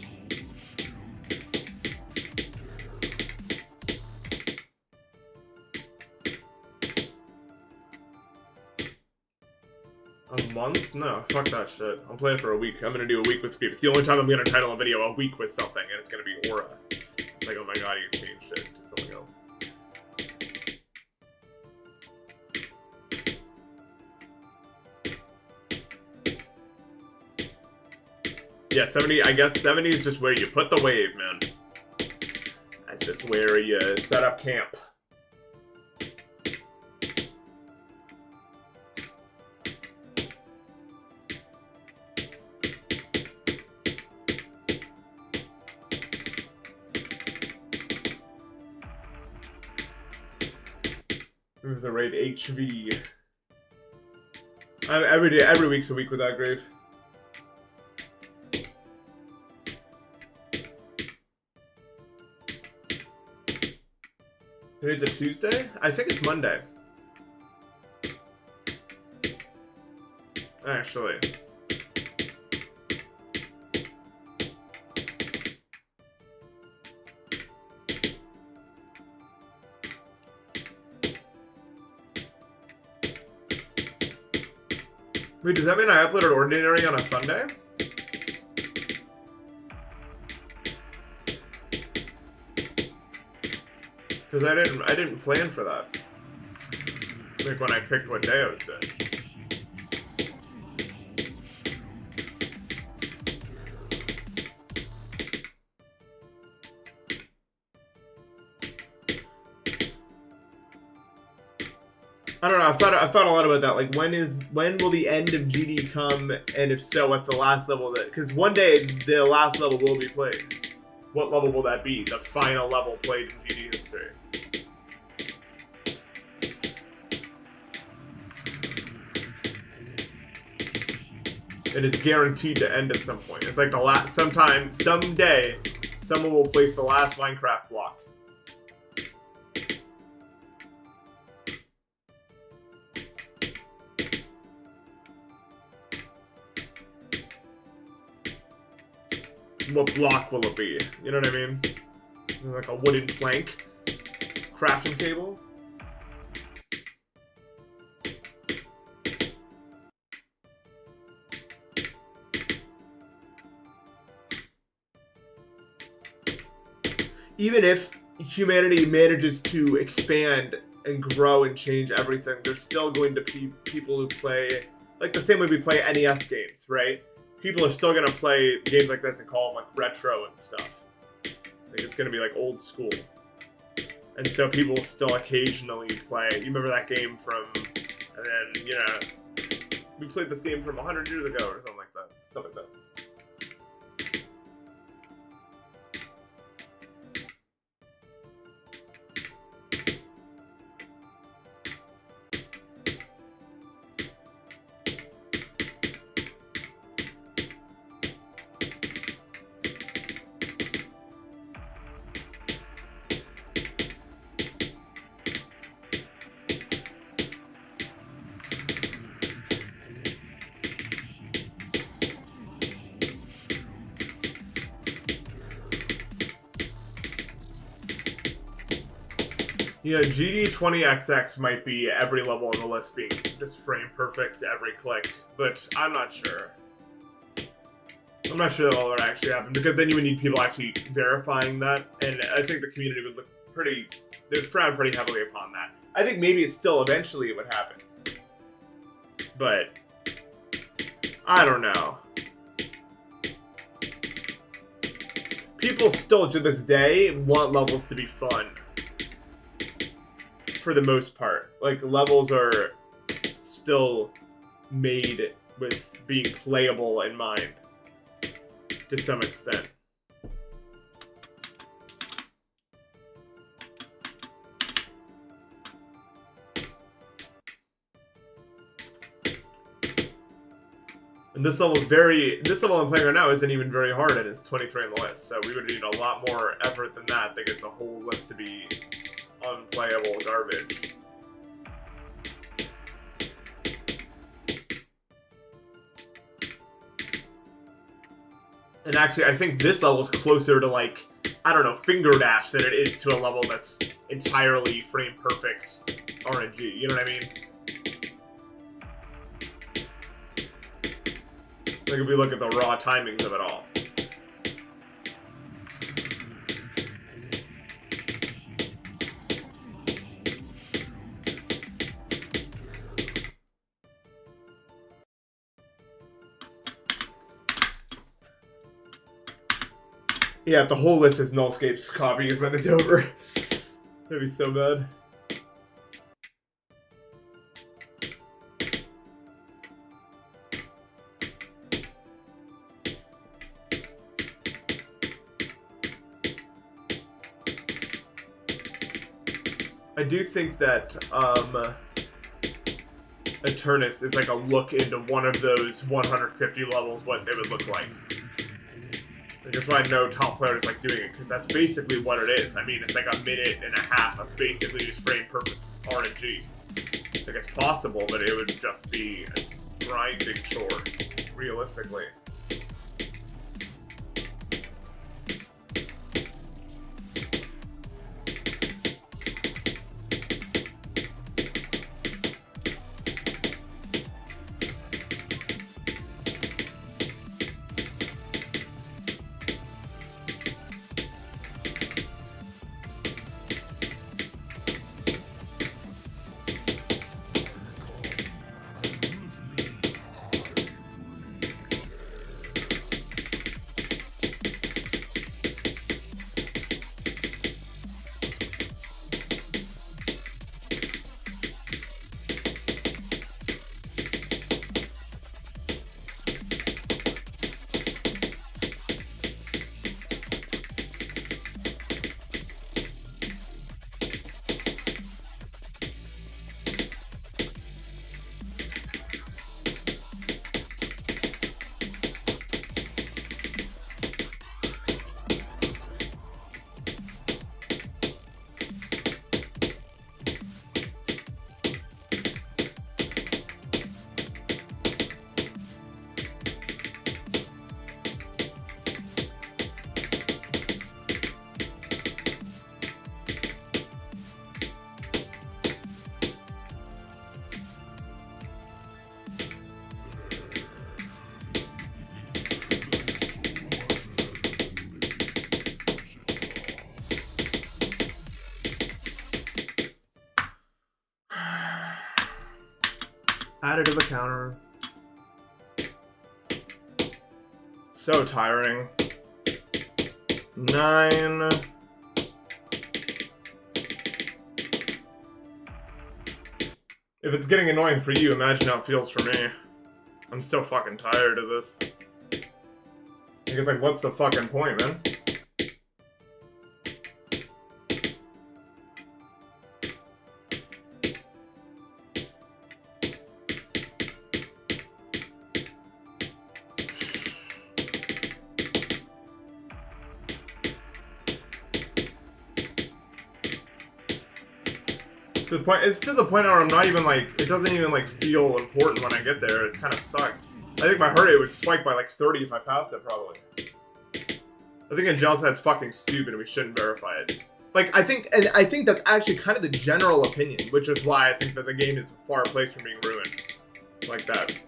A month? No, fuck that shit. I'm playing for a week. I'm gonna do a week with Creep. It's the only time I'm gonna title a video a week with something, and it's gonna be Aura. It's like, oh my god, you can change shit to something else. Yeah, 70, I guess 70 is just where you put the wave, man. That's just where you set up camp. Move the raid HV. Every week's a week without Grave. Today's a Tuesday? I think it's Monday. Actually. Wait, does that mean I uploaded Ordinary on a Sunday? Because I didn't plan for that. Like when I picked what day I was doing. I don't know. I've thought a lot about that. Like, when will the end of GD come? And if so, what's the last level that? Because one day the last level will be played. What level will that be? The final level played in GD history. It is guaranteed to end at some point. It's like the last. Someday, someone will place the last Minecraft block. What block will it be? You know what I mean? Like a wooden plank. Crafting table. Even if humanity manages to expand and grow and change everything, there's still going to be people who play, like the same way we play NES games, right? People are still gonna play games like this and call them like retro and stuff. Like it's gonna be like old school. And so people will still occasionally play. You remember that game from, and then, you know, we played this game from 100 years ago or something like that. Stuff like that. Yeah, GD20XX might be every level on the list being just frame perfect every click, but I'm not sure. I'm not sure that will ever actually happen, because then you would need people actually verifying that, and I think the community would look pretty, they would frown pretty heavily upon that. I think maybe it's still eventually it would happen. But I don't know. People still, to this day, want levels to be fun. For the most part. Like, levels are still made with being playable in mind. To some extent. And this level I'm playing right now isn't even very hard, and it's 23 on the list, so we would need a lot more effort than that to get the whole list to be unplayable garbage. And actually, I think this level's closer to, like, I don't know, Finger Dash than it is to a level that's entirely frame-perfect RNG, you know what I mean? Like, if we look at the raw timings of it all. Yeah, if the whole list is Nullscape's copies, then it's over. That'd be so bad. I do think that Eternus is like a look into one of those 150 levels, what they would look like. I just want to know top players like doing it, because that's basically what it is. I mean, it's like a minute and a half of basically just frame perfect RNG. Like, it's possible, but it would just be a grinding chore, realistically. Add it to the counter. So tiring. 9. If it's getting annoying for you, imagine how it feels for me. I'm so fucking tired of this. It's like, what's the fucking point, man? It's to the point where I'm not even like, it doesn't even like feel important when I get there. It kind of sucks. I think my heart rate would spike by like 30 if I passed it, probably. I think Angelsad's fucking stupid and we shouldn't verify it. Like, I think that's actually kind of the general opinion, which is why I think that the game is a far place from being ruined. Like that.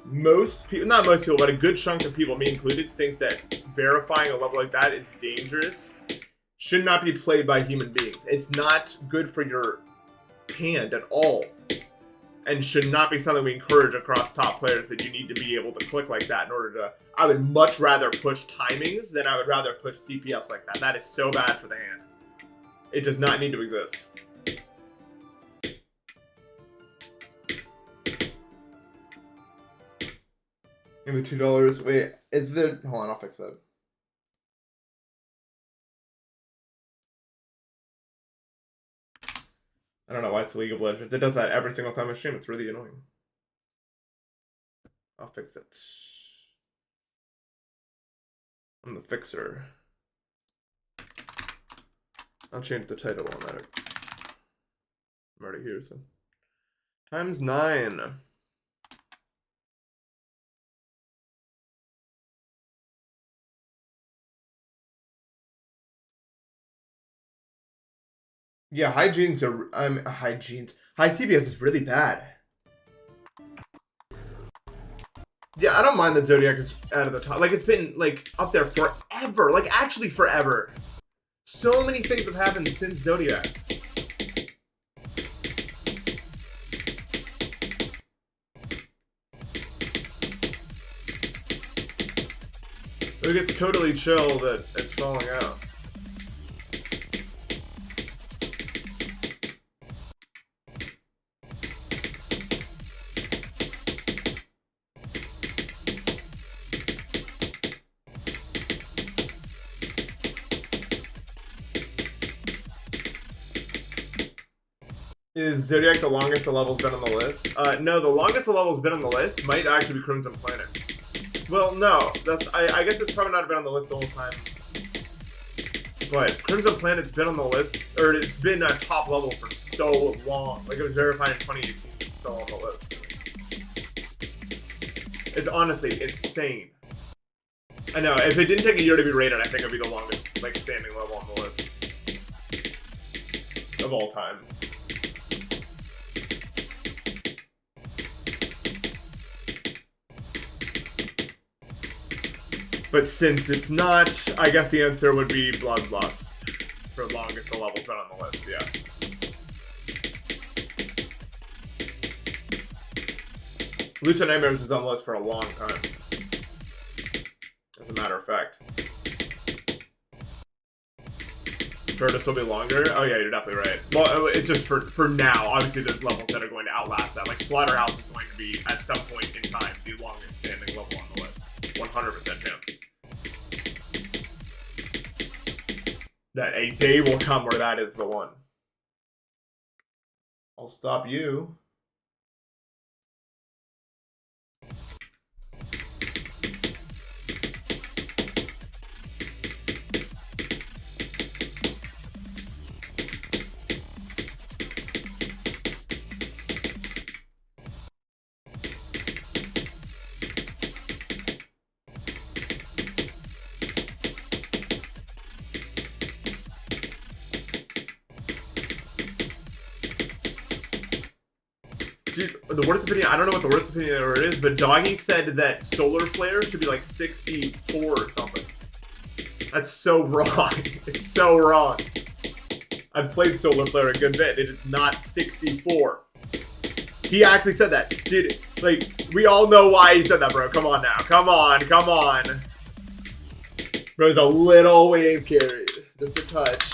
Most people, not most people, but a good chunk of people, me included, think that verifying a level like that is dangerous. Should not be played by human beings. It's not good for your hand at all. And should not be something we encourage across top players, that you need to be able to click like that in order to... I would much rather push timings than I would rather push CPS like that. That is so bad for the hand. It does not need to exist. Give me $2. Wait, is it... Hold on, I'll fix that. I don't know why it's League of Legends. It does that every single time I stream. It's really annoying. I'll fix it. I'm the fixer. I'll change the title on that. I'm already here, so. Times 9. Yeah, hygiene's hygiene's. High CBS is really bad. Yeah, I don't mind that Zodiac is out of the top. Like, it's been, like, up there forever. Like, actually forever. So many things have happened since Zodiac. It gets totally chill that it's falling out. Is Zodiac the longest the level's been on the list? No, the longest the level's been on the list might actually be Crimson Planet. Well, no, that's I guess it's probably not been on the list the whole time. But Crimson Planet's been on the list, or it's been at top level for so long. Like, it was verified in 2018, it's still on the list. It's honestly insane. I know, if it didn't take a year to be rated, I think it'd be the longest, like, standing level on the list. Of all time. But since it's not, I guess the answer would be Bloodlust. For the longest the level's been on the list, yeah. Lucid Nightmares was on the list for a long time. As a matter of fact. Virtus will be longer? Oh yeah, you're definitely right. Well, it's just for now. Obviously there's levels that are going to outlast that. Like, Slaughterhouse is going to be, at some point in time, the longest standing level on the list. 100% chance. That a day will come where that is the one. I'll stop you. Dude, the worst opinion, I don't know what the worst opinion ever is, but Doggy said that Solar Flare should be like 64 or something. That's so wrong. It's so wrong. I've played Solar Flare a good bit. It is not 64. He actually said that. Dude, like, we all know why he said that, bro. Come on now. Come on, come on. Bro's a little wave carried. Just a touch.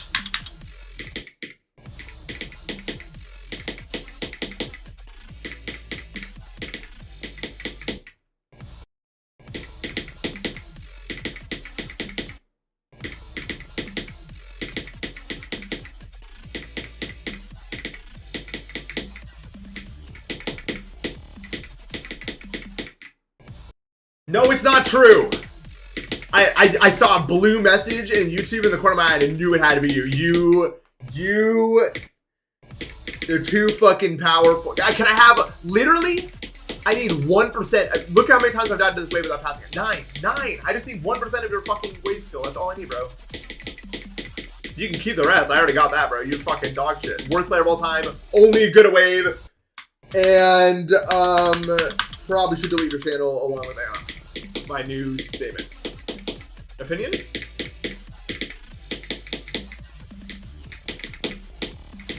No, it's not true. I saw a blue message in YouTube in the corner of my eye and knew it had to be you. You're too fucking powerful. Can I have, literally, I need 1%. Look how many times I've died to this wave without passing it. 9. I just need 1% of your fucking wave skill. That's all I need, bro. You can keep the rest. I already got that, bro. You're fucking dog shit. Worst player of all time. Only good at wave. And, probably should delete your channel along with that. My new statement. Opinion?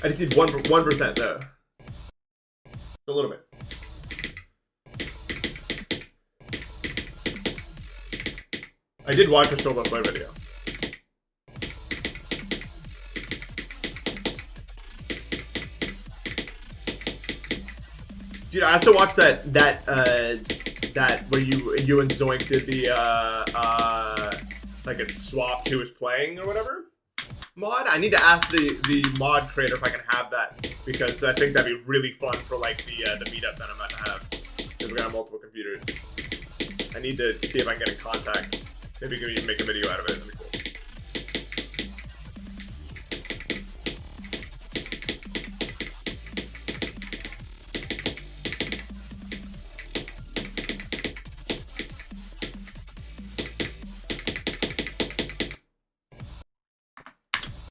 I just need 1% though. A little bit. I did watch a Solo Play video. Dude, I also watched that where you and Zoink did the like, it swapped who was playing or whatever mod. I need to ask the mod creator if I can have that, because I think that'd be really fun for, like, the meetup that I'm about to have, because we're gonna have multiple computers. I need to see if I can get in contact. Maybe we can even make a video out of it. That'd be cool.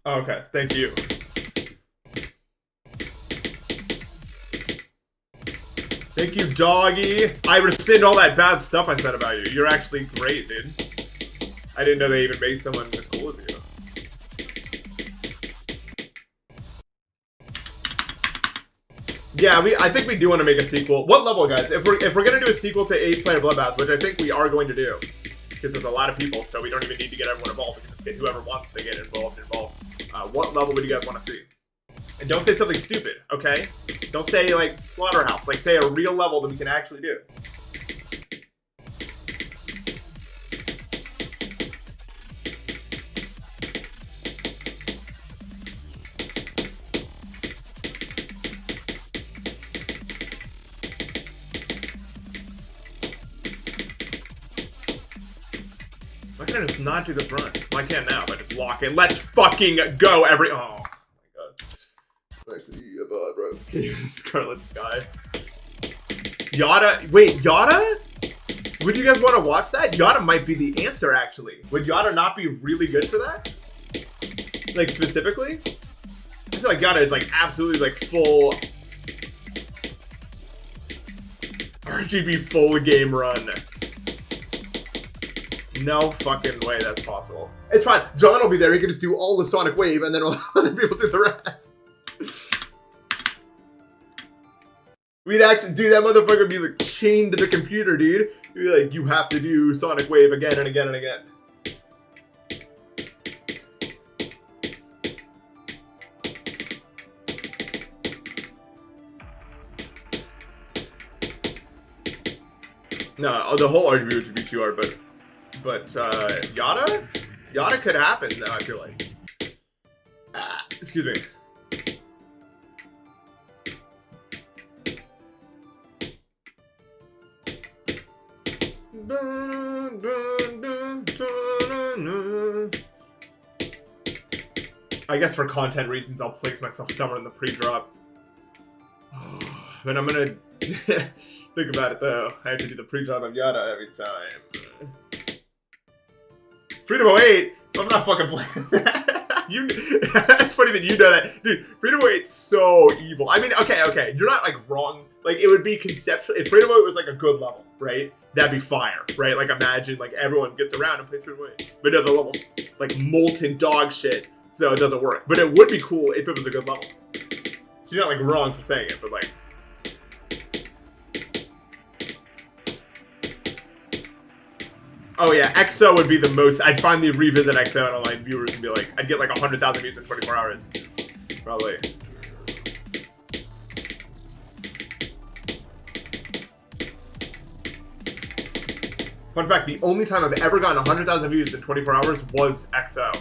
Oh, okay, thank you. Thank you, doggy. I rescind all that bad stuff I said about you. You're actually great, dude. I didn't know they even made someone as cool as you. Yeah, I think we do want to make a sequel. What level, guys? If we're gonna do a sequel to 8-player Bloodbath, which I think we are going to do, because there's a lot of people, so we don't even need to get everyone involved. We can just get whoever wants to get involved. What level would you guys want to see? And don't say something stupid, okay? Don't say, like, Slaughterhouse. Like, say a real level that we can actually do. Why can't I just not do the front? Well, I can now, but just lock in. Let's fucking go, oh my god. Nice to see you, bro. Scarlet Sky. Yada. Wait, Yada? Would you guys want to watch that? Yada might be the answer, actually. Would Yada not be really good for that? Like, specifically? I feel like Yada is, like, absolutely, like, full... RGB full game run. No fucking way that's possible. It's fine. John will be there. He can just do all the Sonic Wave, and then other people do the rest. We'd actually do that motherfucker would be like chained to the computer, dude. He'd be like, you have to do Sonic Wave again and again and again. No, the whole RGB would be too hard, but Yada could happen now, I feel like. Excuse me. I guess for content reasons, I'll place myself somewhere in the pre-drop. But I'm gonna think about it though. I have to do the pre-drop of Yada every time. Freedom 08? I'm not fucking playing that. It's funny that you know that. Dude, Freedom 08's so evil. I mean, okay, you're not like wrong. Like, it would be conceptual. If Freedom 08 was like a good level, right? That'd be fire, right? Like, imagine like everyone gets around and plays Freedom 08. But no, the level's like molten dog shit, so it doesn't work. But it would be cool if it was a good level. So you're not like wrong for saying it, but like. Oh yeah, XO would be the most. I'd finally revisit XO and online viewers and be like, I'd get like 100,000 views in 24 hours. Probably. Fun fact, the only time I've ever gotten 100,000 views in 24 hours was XO.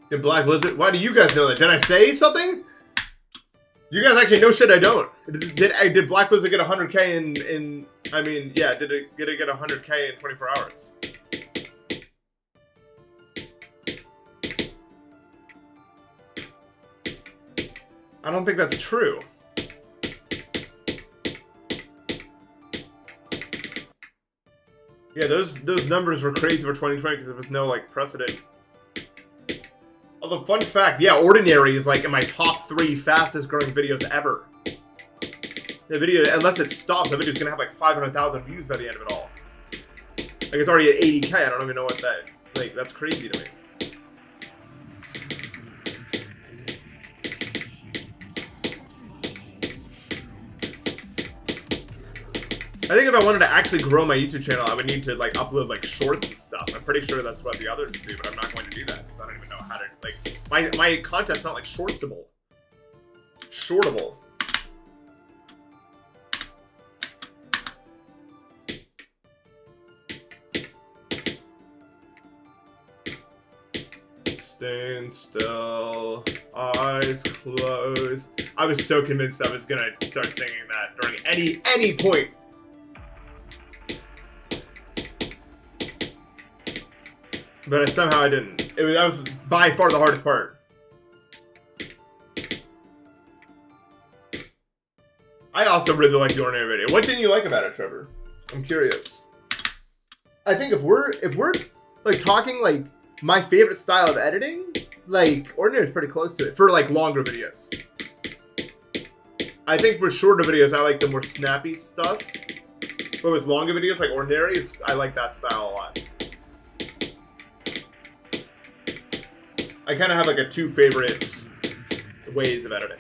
Did Black Blizzard? Why do you guys know that? Did I say something? You guys actually know shit I don't. Did Black Blizzard get 100K in I mean, yeah, did it get 100K in 24 hours? I don't think that's true. Yeah, those numbers were crazy for 2020 because there was no like precedent. Although, fun fact, yeah, Ordinary is like in my top 3 fastest growing videos ever. The video, unless it stops, the video's gonna have like 500,000 views by the end of it all. Like, it's already at 80K, I don't even know what that, like, that's crazy to me. I think if I wanted to actually grow my YouTube channel, I would need to like upload like shorts and stuff. I'm pretty sure that's what the others do, but I'm not going to do that because I don't even know how to like my content's not like shortable. Staying still, eyes closed. I was so convinced I was gonna start singing that during any point. But somehow I didn't. That was by far the hardest part. I also really like the ordinary video. What didn't you like about it, Trevor? I'm curious. I think if we're like talking like my favorite style of editing, like ordinary is pretty close to it for like longer videos. I think for shorter videos, I like the more snappy stuff. But with longer videos like ordinary, I like that style a lot. I kind of have like a two favorite ways of editing.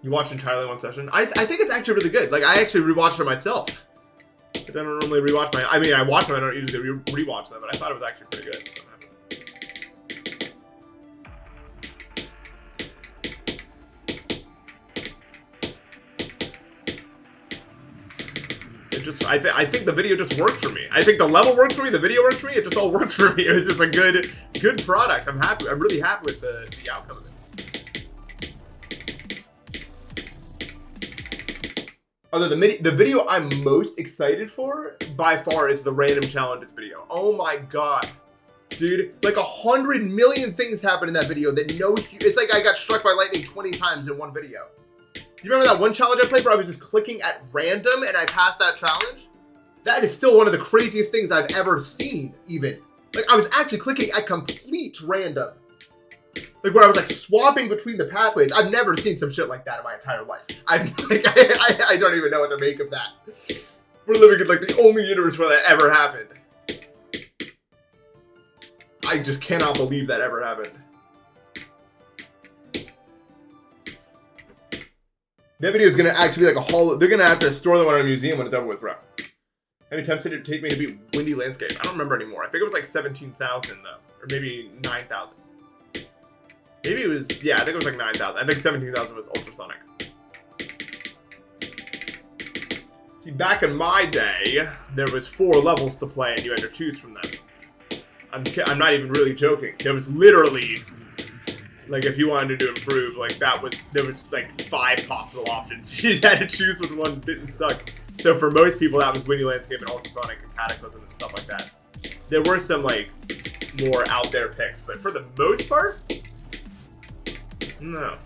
You watched entirely one session? I think it's actually really good. Like, I actually rewatched it myself. I don't normally rewatch I watch them, I don't usually rewatch them, but I thought it was actually pretty good. So. I think the video just worked for me. I think the level worked for me, the video worked for me, it just all worked for me. It was just a good product. I'm really happy with the outcome of it. Although the video I'm most excited for, by far, is the random challenges video. Oh my god. Dude, like 100 million things happen in that video that it's like I got struck by lightning 20 times in one video. You remember that one challenge I played where I was just clicking at random and I passed that challenge? That is still one of the craziest things I've ever seen, even. Like, I was actually clicking at complete random. Like, where I was, like, swapping between the pathways. I've never seen some shit like that in my entire life. I don't even know what to make of that. We're living in, like, the only universe where that ever happened. I just cannot believe that ever happened. That video is going to actually be like a holo. They're going to have to store them in a museum when it's over with, bro. How many times did it take me to beat Windy Landscape? I don't remember anymore. I think it was like 17,000, though. Or maybe 9,000. Maybe it was, yeah, I think it was like 9,000. I think 17,000 was ultrasonic. See, back in my day, there was 4 levels to play and you had to choose from them. I'm not even really joking. There was literally, like, if you wanted to improve, like, there was like 5 possible options. You just had to choose which one didn't suck. So for most people, that was Windy Landscape and ultrasonic and Cataclysm and stuff like that. There were some, like, more out there picks, but for the most part, no.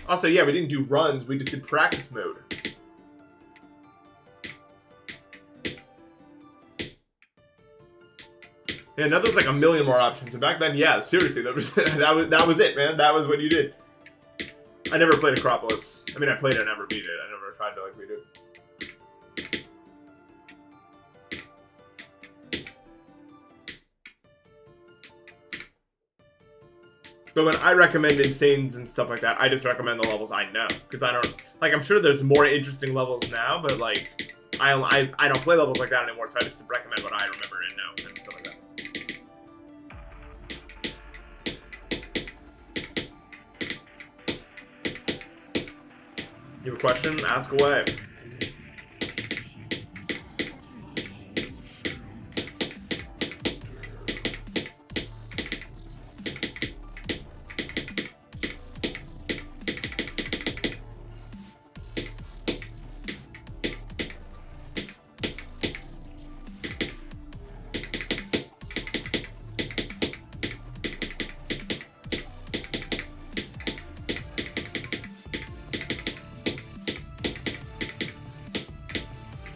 Also, yeah, we didn't do runs. We just did practice mode. Yeah, now there's like a million more options. And back then, yeah, seriously, that was it, man. That was what you did. I never played Acropolis. I mean, I played it, I never beat it. I never tried to like beat it. But when I recommend Insanes and stuff like that, I just recommend the levels I know. Because I don't, like, I'm sure there's more interesting levels now, but like, I don't play levels like that anymore, so I just recommend what I remember and know and stuff like that. You have a question? Ask away.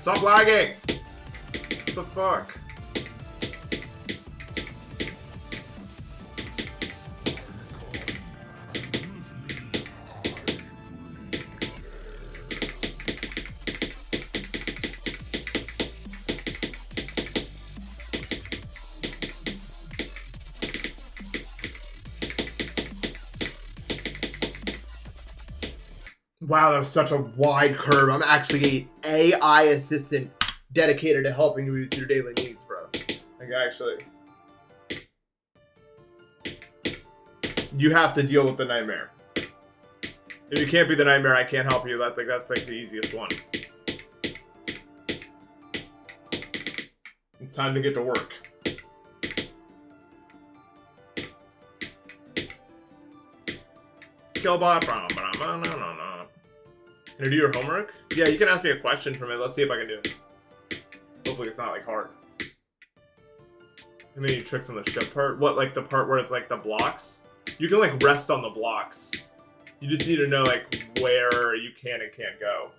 Stop lagging! What the fuck? Wow, that was such a wide curve. I'm actually an AI assistant dedicated to helping you with your daily needs, bro. Like, actually. You have to deal with the nightmare. If you can't be the nightmare, I can't help you. That's like the easiest one. It's time to get to work. Killbot. Can I do your homework? Yeah, you can ask me a question from it. Let's see if I can do it. Hopefully it's not like hard. And then you tricks on the ship part. What, like the part where it's like the blocks? You can like rest on the blocks. You just need to know like where you can and can't go.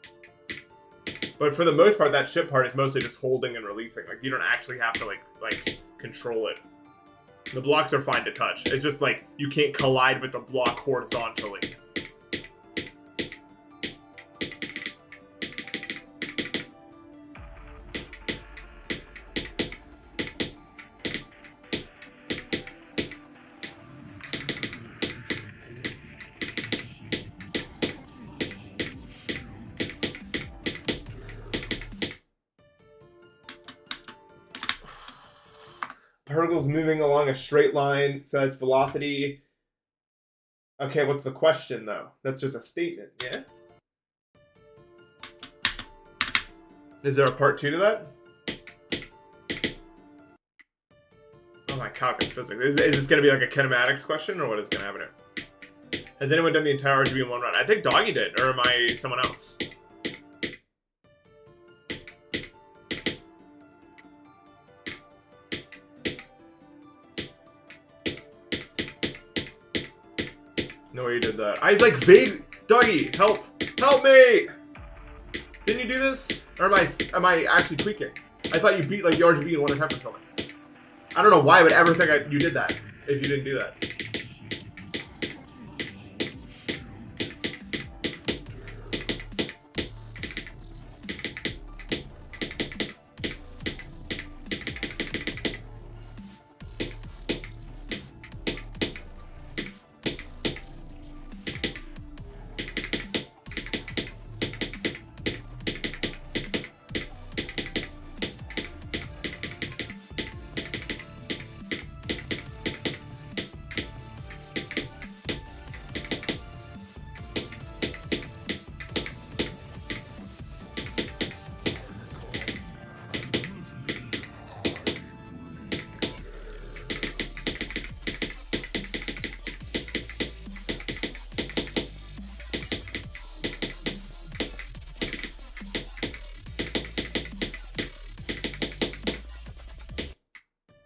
But for the most part, that ship part is mostly just holding and releasing. Like you don't actually have to like control it. The blocks are fine to touch. It's just like you can't collide with the block horizontally. Particles moving along a straight line says velocity. Okay, what's the question though? That's just a statement, yeah? Is there a part 2 to that? Oh my calculus physics. Is this gonna be like a kinematics question or what is gonna happen here? Has anyone done the entire RGB in one run? I think Doggy did, or am I someone else? No way you did that. I like vague. Doggy, help me! Didn't you do this? Or am I actually tweaking? I thought you beat like the RGB in one attempt or something. I don't know why I would ever think you did that if you didn't do that.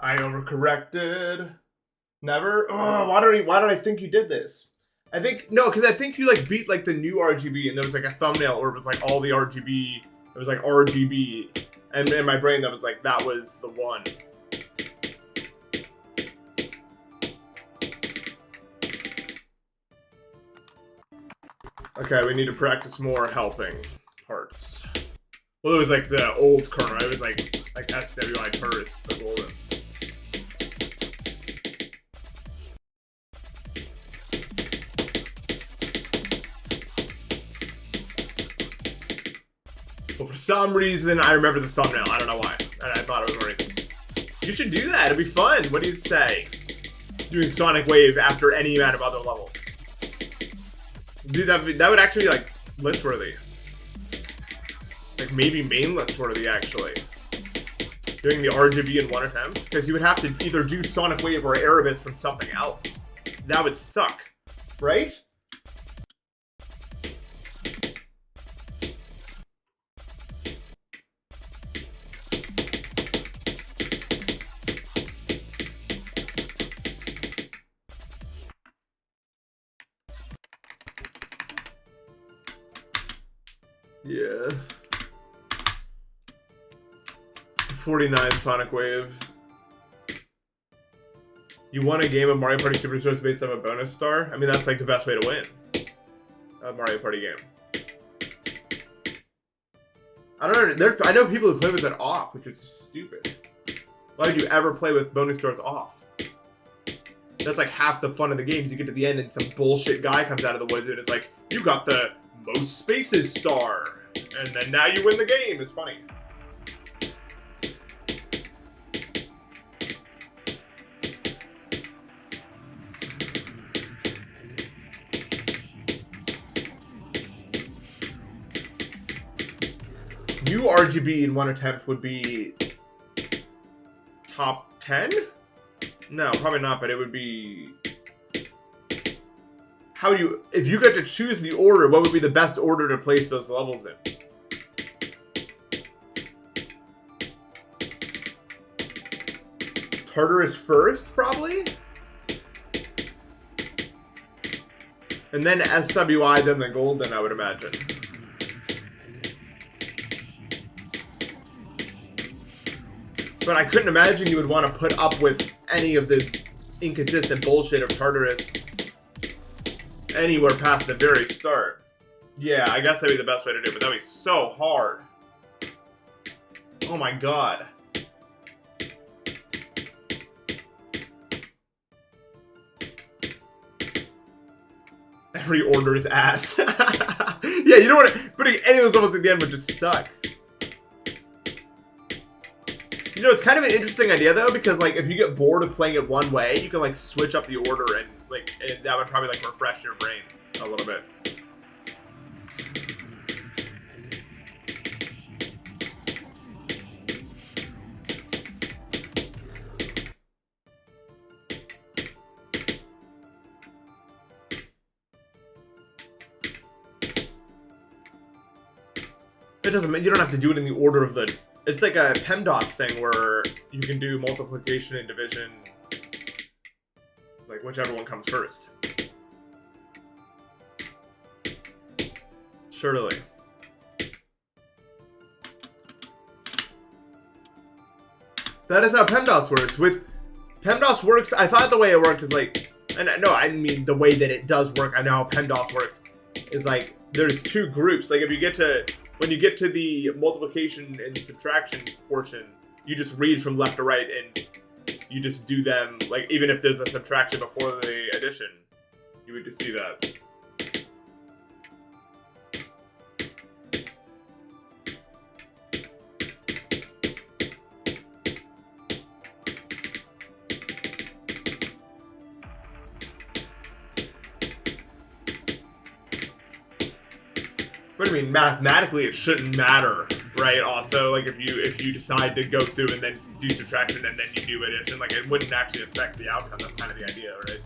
I overcorrected. Never? Oh, why did I think you did this? I think, no, because I think you like beat like the new RGB and there was like a thumbnail where it was like all the RGB. It was like RGB. And in my brain that was like, that was the one. Okay, we need to practice more helping parts. Well, it was like the old kernel. It was like SWI turrets, the golden. Well, for some reason, I remember the thumbnail. I don't know why. And I thought it was already. You should do that. It'd be fun. What do you say? Doing Sonic Wave after any amount of other levels. Dude, that would actually be, like, list-worthy. Like, maybe main list-worthy, actually. Doing the RGB in one attempt. Because you would have to either do Sonic Wave or Erebus from something else. That would suck. Right? Yeah. 49 Sonic Wave. You won a game of Mario Party Superstars based on a bonus star? I mean, that's like the best way to win a Mario Party game. I don't know. I know people who play with it off, which is stupid. Why did you ever play with bonus stars off? That's like half the fun of the games. You get to the end and some bullshit guy comes out of the woods and it's like, you got the most spaces star. And then now you win the game. It's funny. New RGB in one attempt would be top 10? No, probably not, but it would be... If you get to choose the order, what would be the best order to place those levels in? Tartarus first, probably? And then SWI, then the Golden, I would imagine. But I couldn't imagine you would want to put up with any of the inconsistent bullshit of Tartarus anywhere past the very start. Yeah, I guess that'd be the best way to do it, but that'd be so hard. Oh my god. Every order is ass. Yeah, you don't want to... Putting any of those levels at the end would just suck. You know, it's kind of an interesting idea, though, because, like, if you get bored of playing it one way, you can, like, switch up the order and, like, that would probably, like, refresh your brain a little bit. It doesn't mean you don't have to do it in the order of the... It's like a PEMDAS thing where you can do multiplication and division, like whichever one comes first. Surely. That is how PEMDAS works. With PEMDAS works, I thought the way it worked is like, and no, I mean the way that it does work. I know how PEMDAS works is like there's two groups. Like if you get to when you get to the multiplication and subtraction portion, you just read from left to right and you just do them, like, even if there's a subtraction before the addition, you would just do that. What do you mean, mathematically it shouldn't matter, right? Also, like if you decide to go through and then do subtraction and then you do addition, like it wouldn't actually affect the outcome. That's kind of the idea, right?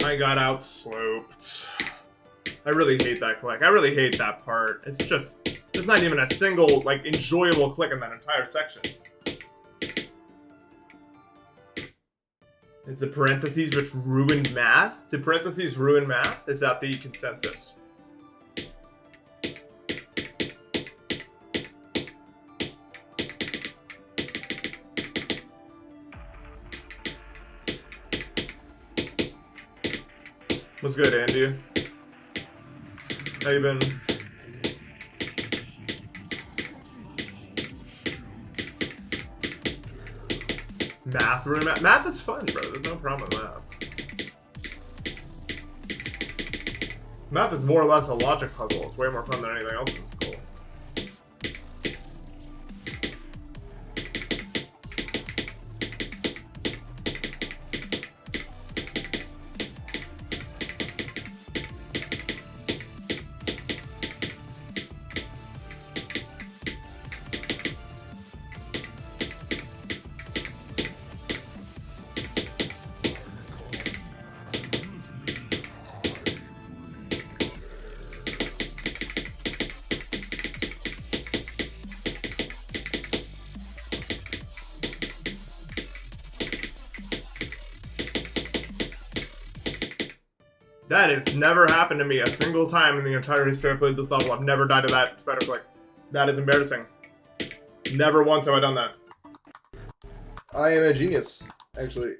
I got outsloped. I really hate that click. I really hate that part. It's just, there's not even a single, like, enjoyable click in that entire section. Is the parentheses which ruined math? Did parentheses ruin math? Is that the consensus? What's good, Andy? How you been? Math room? Math is fun, bro. There's no problem with math. Math is more or less a logic puzzle. It's way more fun than anything else in school. That has never happened to me a single time in the entire history I played this level. I've never died to that spider click. That is embarrassing. Never once have I done that. I am a genius, actually.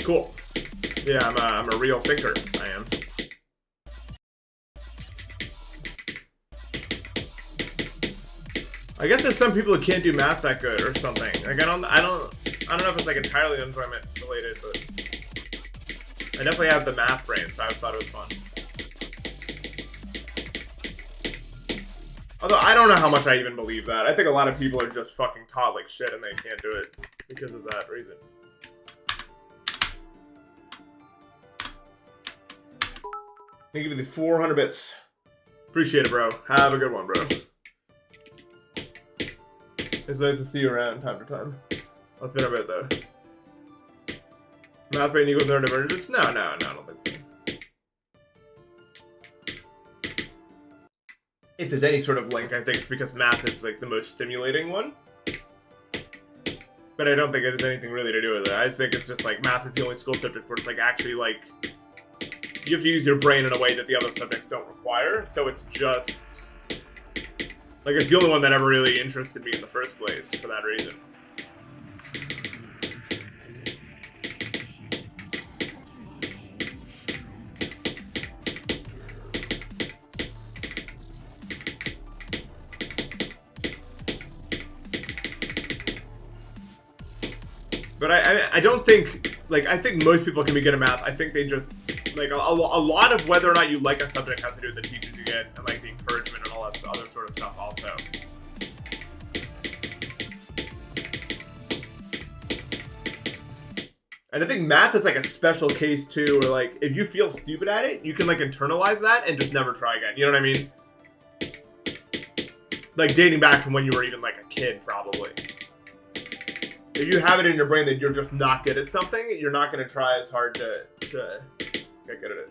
Cool. Yeah, I'm a real thinker. I am. I guess there's some people who can't do math that good or something. Like I don't know if it's like entirely enjoyment related, but I definitely have the math brain, so I thought it was fun. Although I don't know how much I even believe that. I think a lot of people are just fucking taught like shit and they can't do it because of that reason. Thank you for the 400 bits. Appreciate it, bro. Have a good one, bro. It's nice to see you around time to time. It's been a bit, though. Math brain equals neurodivergence? No, I don't think so. If there's any sort of link, I think it's because math is, like, the most stimulating one. But I don't think it has anything really to do with it. I think it's just, like, math is the only school subject where it's, like, actually, like... You have to use your brain in a way that the other subjects don't require, so it's just... Like, it's the only one that ever really interested me in the first place, for that reason. But I don't think... Like, I think most people can be good at math. I think they just... Like, a lot of whether or not you like a subject has to do with the teachers you get, and, like, the encouragement and all that other sort of stuff also. And I think math is, like, a special case, too, where, like, if you feel stupid at it, you can, like, internalize that and just never try again. You know what I mean? Like, dating back from when you were even, like, a kid, probably. If you have it in your brain that you're just not good at something, you're not going to try as hard to get good at it.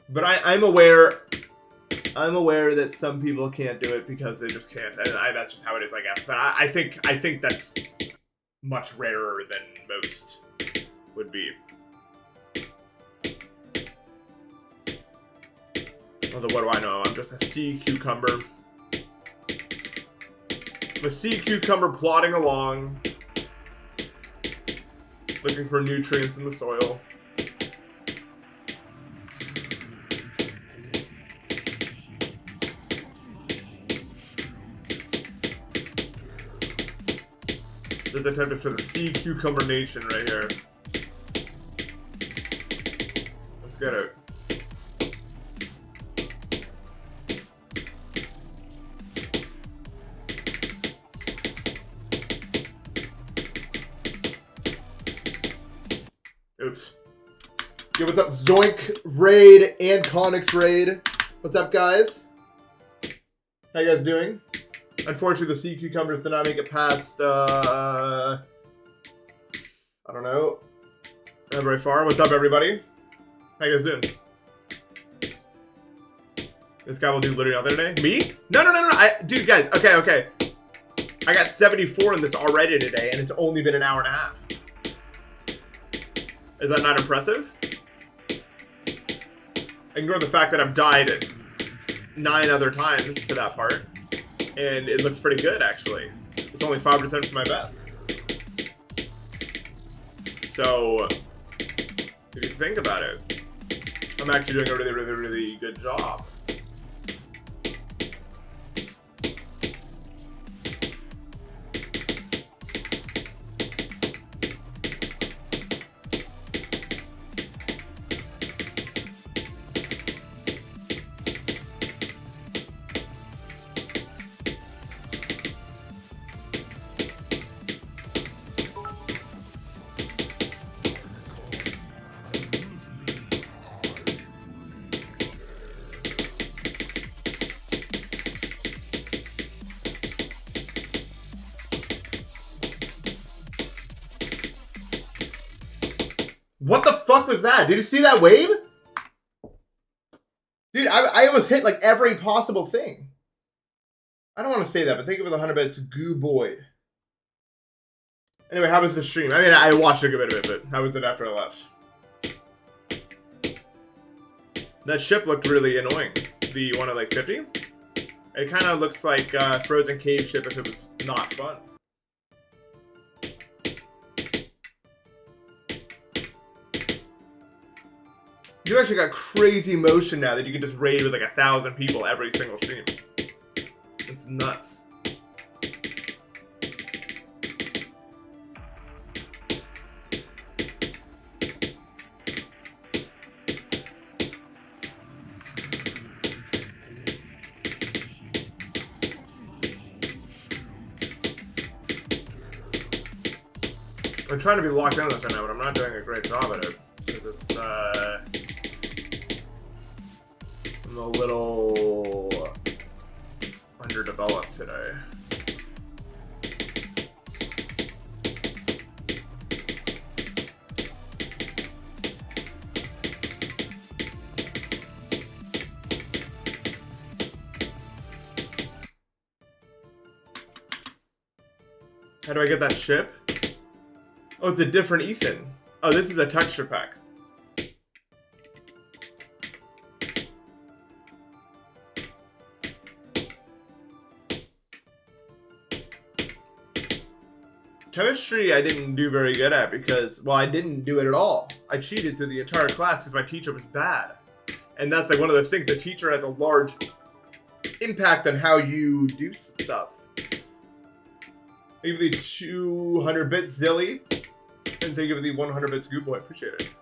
But I'm aware that some people can't do it because they just can't, and that's just how it is, I guess. But I think that's much rarer than most would be. Although, what do I know? I'm just a sea cucumber. I'm a sea cucumber plodding along, looking for nutrients in the soil. There's a attempt for the sea cucumber nation right here. Let's get it. Oops. Yo, what's up, Zoink Raid and Conix Raid? What's up, guys? How you guys doing? Unfortunately, the sea cucumbers did not make it past, I don't know, not very far. What's up, everybody? How you guys doing? This guy will do literally nothing today. Me? No. Dude, guys, okay. I got 74 in this already today, and it's only been an hour and a half. Is that not impressive? Ignore the fact that I've died 9 other times to that part. And it looks pretty good, actually. It's only 5% from my best. So, if you think about it, I'm actually doing a really good job. What the fuck was that? Did you see that wave? Dude, I almost hit like every possible thing. I don't want to say that, but thank you for the 100 bits, Goo Boyd. Anyway, how was the stream? I mean, I watched a good bit of it, but how was it after I left? That ship looked really annoying. The one at like 50? It kind of looks like a Frozen Cave ship if it was not fun. You actually got crazy motion now that you can just raid with like 1,000 people every single stream. It's nuts. I'm trying to be locked in on this right now, but I'm not doing a great job at it. Because it's, I'm a little underdeveloped today. How do I get that ship? Oh, it's a different Ethan. Oh, this is a texture pack. Chemistry I didn't do very good at because, well, I didn't do it at all. I cheated through the entire class because my teacher was bad. And that's like one of the things, the teacher has a large impact on how you do stuff. Thank you for the 200 bits, Zilly. And thank you for the 100 bits, Goop Boy. Appreciate it.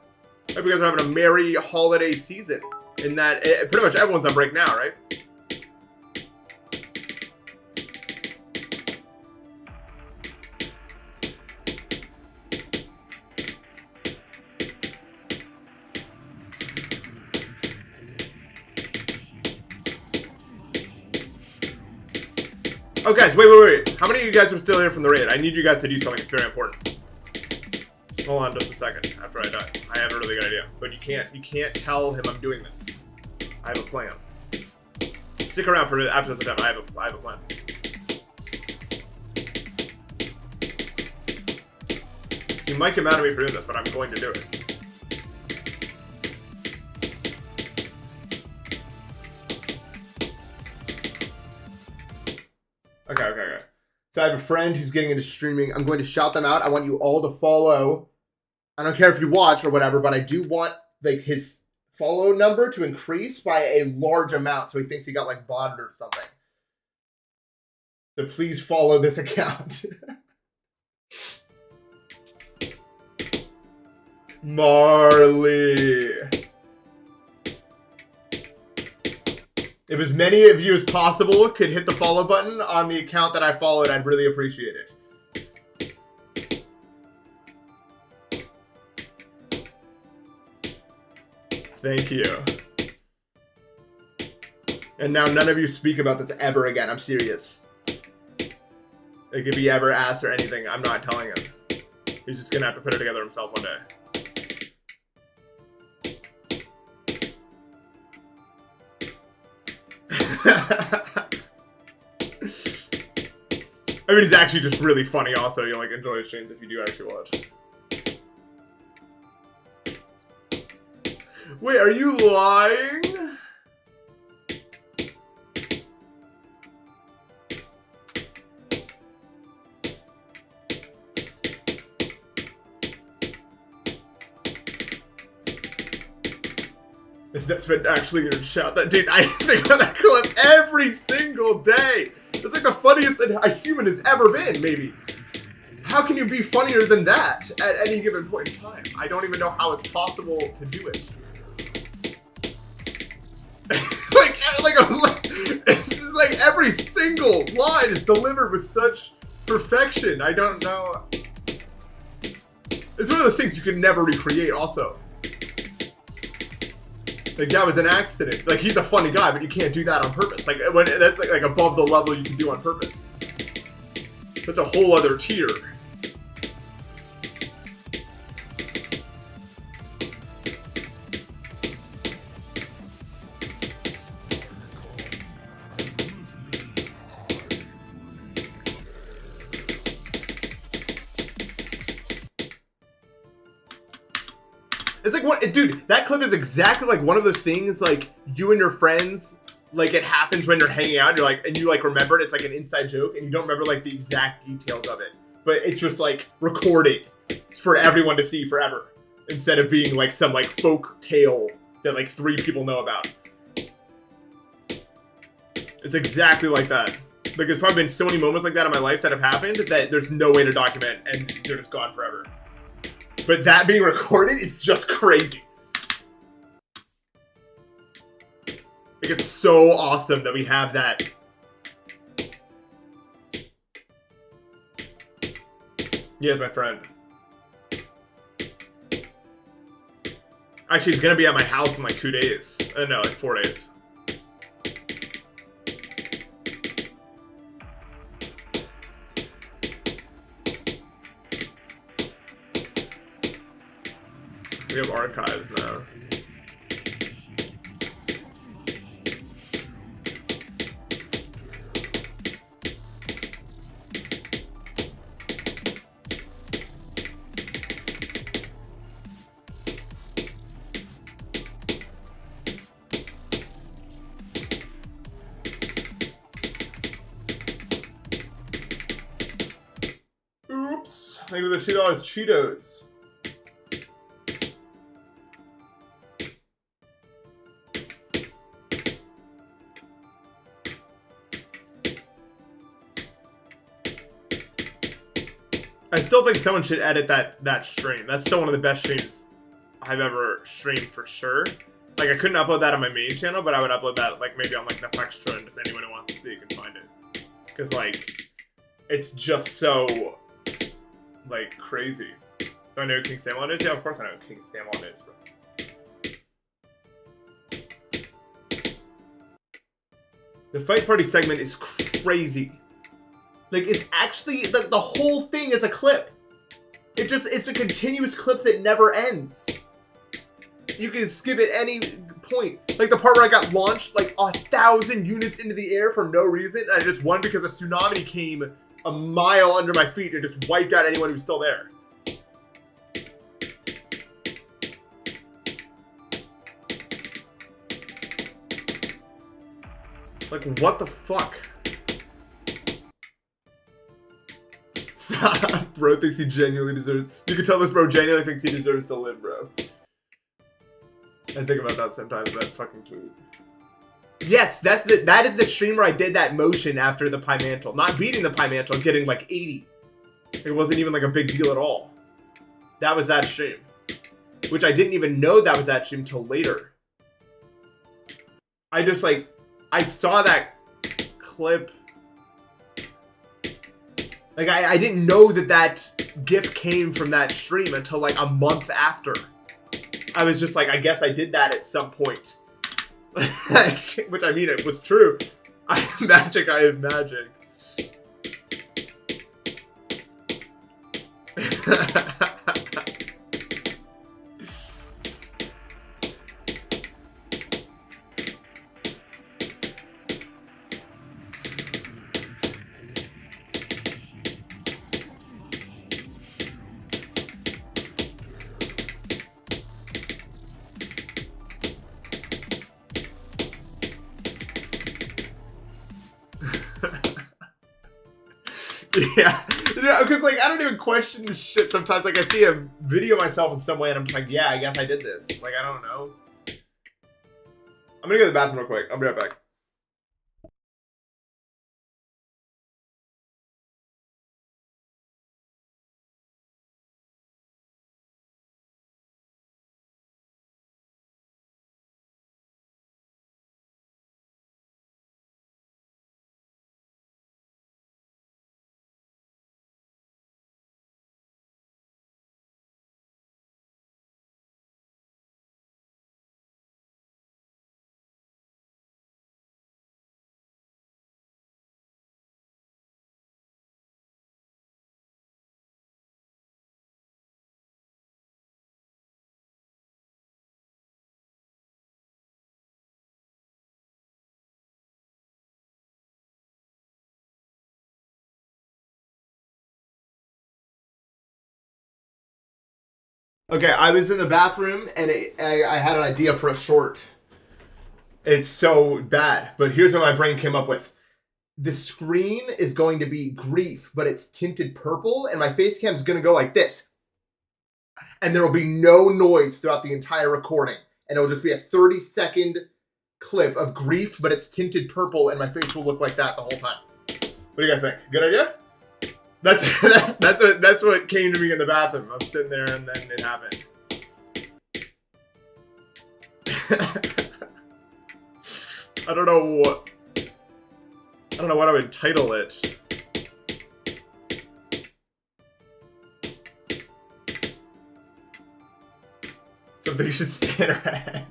I hope you guys are having a merry holiday season. In that, pretty much everyone's on break now, right? Oh, guys, wait. How many of you guys are still here from the raid? I need you guys to do something. It's very important. Hold on just a second after I die. I have a really good idea. But you can't tell him I'm doing this. I have a plan. Stick around for after the time. I have a plan. You might get mad at me for doing this, but I'm going to do it. Okay. So I have a friend who's getting into streaming. I'm going to shout them out. I want you all to follow. I don't care if you watch or whatever, but I do want like his follow number to increase by a large amount so he thinks he got like botted or something. So please follow this account. Marley. If as many of you as possible could hit the follow button on the account that I followed, I'd really appreciate it. Thank you. And now none of you speak about this ever again. I'm serious. Like if he ever asks or anything, I'm not telling him. He's just gonna have to put it together himself one day. I mean, he's actually just really funny also. You'll like enjoy his streams if you do actually watch. Wait, are you lying? That's been actually gonna shout that dude. I think on that clip every single day. It's like the funniest that a human has ever been, maybe. How can you be funnier than that at any given point in time? I don't even know how it's possible to do it. It's like every single line is delivered with such perfection. I don't know. It's one of those things you can never recreate also. Like that was an accident. Like he's a funny guy, but you can't do that on purpose. Like when that's like above the level you can do on purpose. That's a whole other tier. It's like, what, dude, that clip is exactly like one of those things, like, you and your friends, like, it happens when you're hanging out, you're like, and you, like, remember it, it's like an inside joke, and you don't remember, like, the exact details of it. But it's just, like, recorded for everyone to see forever, instead of being, like, some, like, folk tale that, like, 3 people know about. It's exactly like that. Like, there's probably been so many moments like that in my life that have happened that there's no way to document, and they're just gone forever. But that being recorded is just crazy. Like, it's so awesome that we have that. Yeah, it's my friend. Actually, he's gonna be at my house in like 2 days. No, like 4 days. We have archives now. Oops. Maybe the $2 Cheetos. I still think someone should edit that stream. That's still one of the best streams I've ever streamed for sure. Like, I couldn't upload that on my main channel, but I would upload that, like, maybe on, like, the Flextra, and just anyone who wants to see it can find it. Because, like, it's just so, like, crazy. Do I know who King Samlon is? Yeah, of course I know who King Samlon is, bro. The Fight Party segment is crazy. Like, it's actually, the whole thing is a clip. It's a continuous clip that never ends. You can skip at any point. Like, the part where I got launched, like, 1,000 units into the air for no reason. I just won because a tsunami came a mile under my feet and just wiped out anyone who's still there. Like, what the fuck? Stop. Bro thinks he genuinely deserves... You can tell this bro genuinely thinks he deserves to live, bro. I think about that sometimes, that fucking tweet. Yes, that is the stream where I did that motion after the Pymantle. Not beating the Pymantle, getting like 80. It wasn't even like a big deal at all. That was that stream. Which I didn't even know that was that stream till later. I just like... I saw that clip... Like, I didn't know that GIF came from that stream until, like, a month after. I was just like, I guess I did that at some point. Which, I mean, it was true. I have magic, I have magic. Yeah, because like I don't even question this shit sometimes. Like I see a video of myself in some way and I'm just like, yeah, I guess I did this. Like I don't know. I'm gonna go to the bathroom real quick. I'll be right back. Okay, I was in the bathroom and I had an idea for a short. It's so bad, but here's what my brain came up with. The screen is going to be grief, but it's tinted purple, and my face cam is going to go like this. And there will be no noise throughout the entire recording. And it'll just be a 30-second clip of grief, but it's tinted purple, and my face will look like that the whole time. What do you guys think? Good idea? That's what came to me in the bathroom. I'm sitting there, and then it happened. I don't know what I would title it. Something you should stand at.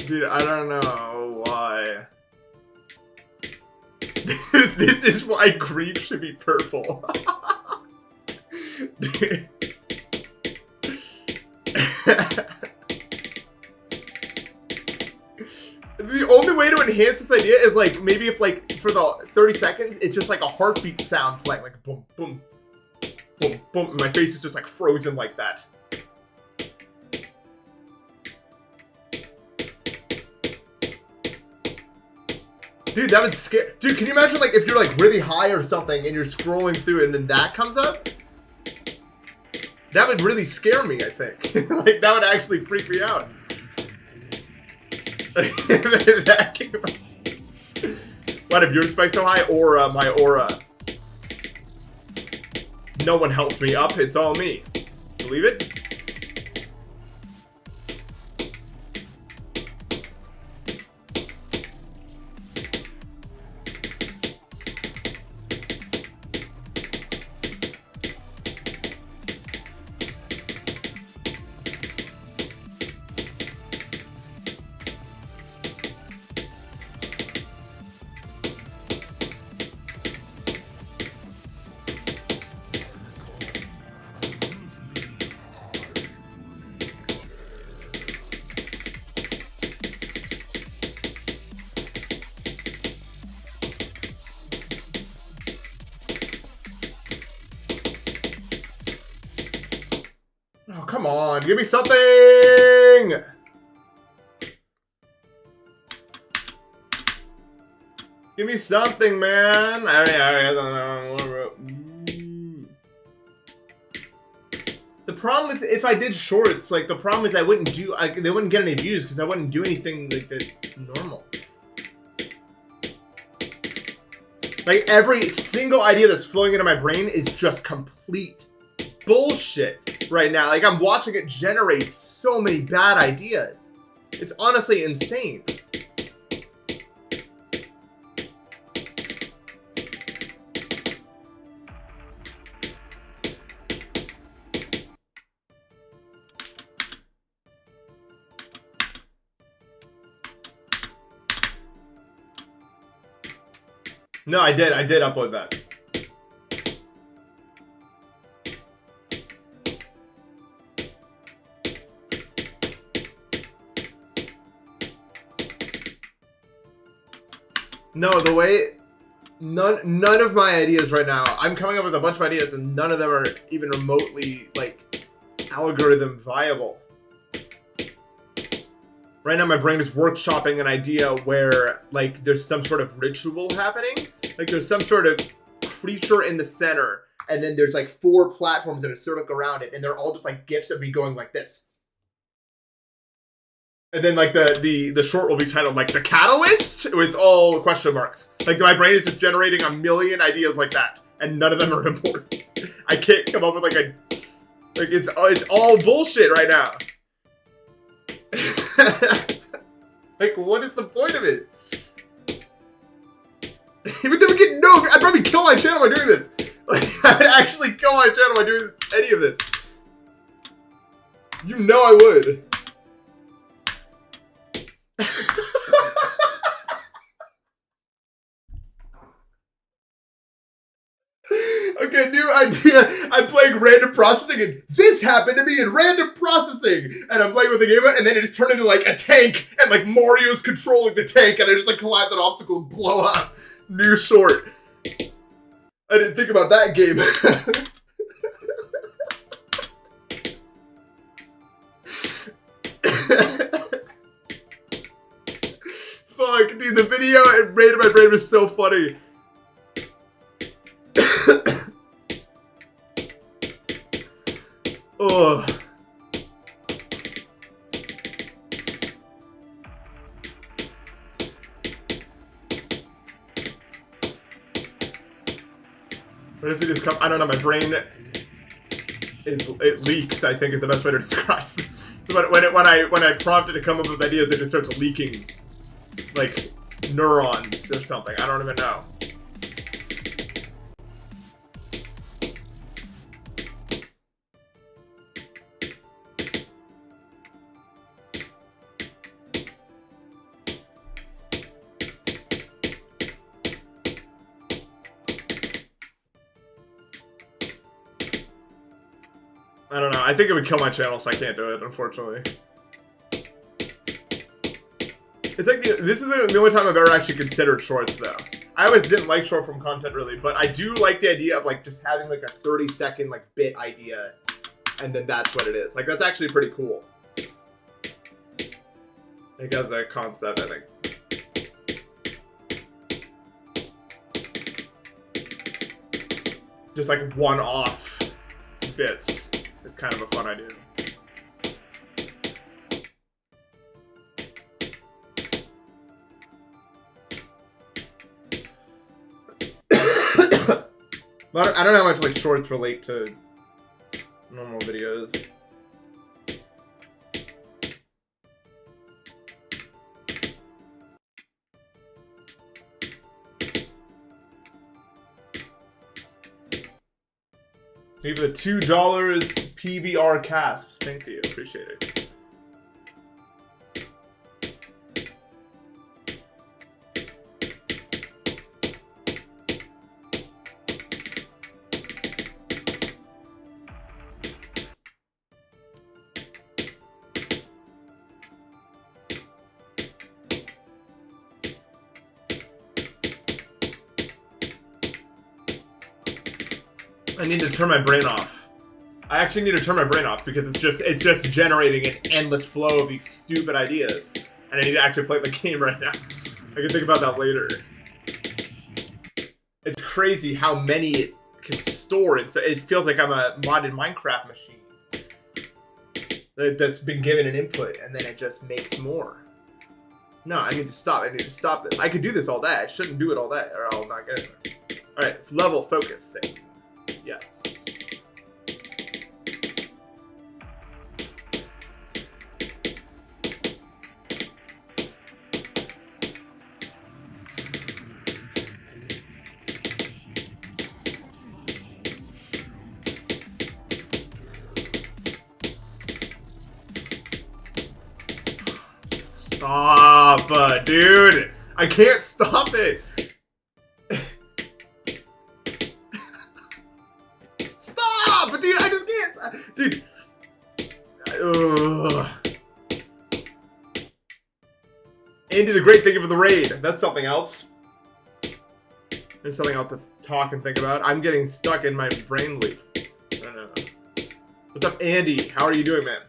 Dude, I don't know why. This is why grief should be purple. Dude. The only way to enhance this idea is like maybe if like for the 30 seconds it's just like a heartbeat sound playing, like boom boom boom boom, and my face is just like frozen like that. Dude, that would scare. Dude, can you imagine like if you're like really high or something and you're scrolling through and then that comes up? That would really scare me, I think. Like that would actually freak me out. That came up. What, if yours spiked so high? Aura, my aura. No one helped me up, it's all me. Believe it? Oh, come on. Give me something! Give me something, man! I don't know. The problem is, if I did shorts, like, the problem is I wouldn't do, they wouldn't get any views because I wouldn't do anything, like, that's normal. Like, every single idea that's flowing into my brain is just complete bullshit right now. Like, I'm watching it generate so many bad ideas. It's honestly insane. No, I did upload that. No, the way none of my ideas right now, I'm coming up with a bunch of ideas and none of them are even remotely like algorithm viable. Right now my brain is workshopping an idea where like there's some sort of ritual happening. Like there's some sort of creature in the center and then there's like 4 platforms in a circle around it and they're all just like gifs of me going like this. And then like the short will be titled like The Catalyst with all question marks. Like my brain is just generating a million ideas like that and none of them are important. I can't come up with like it's all bullshit right now. Like what is the point of it? Even then we get no, I'd probably kill my channel by doing this. Like I'd actually kill my channel by doing any of this. You know I would. Okay, new idea. I'm playing random processing, and this happened to me in random processing. And I'm playing with the game, and then it just turned into like a tank, and like Mario's controlling the tank, and I just like collapse an obstacle and blow up. New short. I didn't think about that game. Fuck, dude, the video it made in my brain was so funny. Oh. Where does it just come? I don't know, my brain it leaks, I think is the best way to describe it. When I prompt it to come up with ideas, it just starts leaking like neurons or something. I don't even know. I don't know. I think it would kill my channel, so I can't do it, unfortunately. It's like, this is the only time I've ever actually considered shorts, though. I always didn't like short form content, really, but I do like the idea of, like, just having, like, a 30-second, like, bit idea, and then that's what it is. Like, that's actually pretty cool. I think as a concept, I think. Just, like, one-off bits. It's kind of a fun idea. But I don't know how much like shorts relate to normal videos. Thank you for the $2 PVR cast. Thank you. Appreciate it. I need to turn my brain off. I actually need to turn my brain off because it's just generating an endless flow of these stupid ideas. And I need to actually play the game right now. I can think about that later. It's crazy how many it can store, and so it feels like I'm a modded Minecraft machine that's been given an input, and then it just makes more. No, I need to stop. I need to stop this. I could do this all day. I shouldn't do it all day, or I'll not get it. All right, it's level focus. Save. Yes. Stop, dude. I can't stop it. Stop, dude. I just can't. Dude. Andy the Great, thank you for the raid. That's something else. There's something else to talk and think about. I'm getting stuck in my brain loop. I don't know. What's up, Andy? How are you doing, man?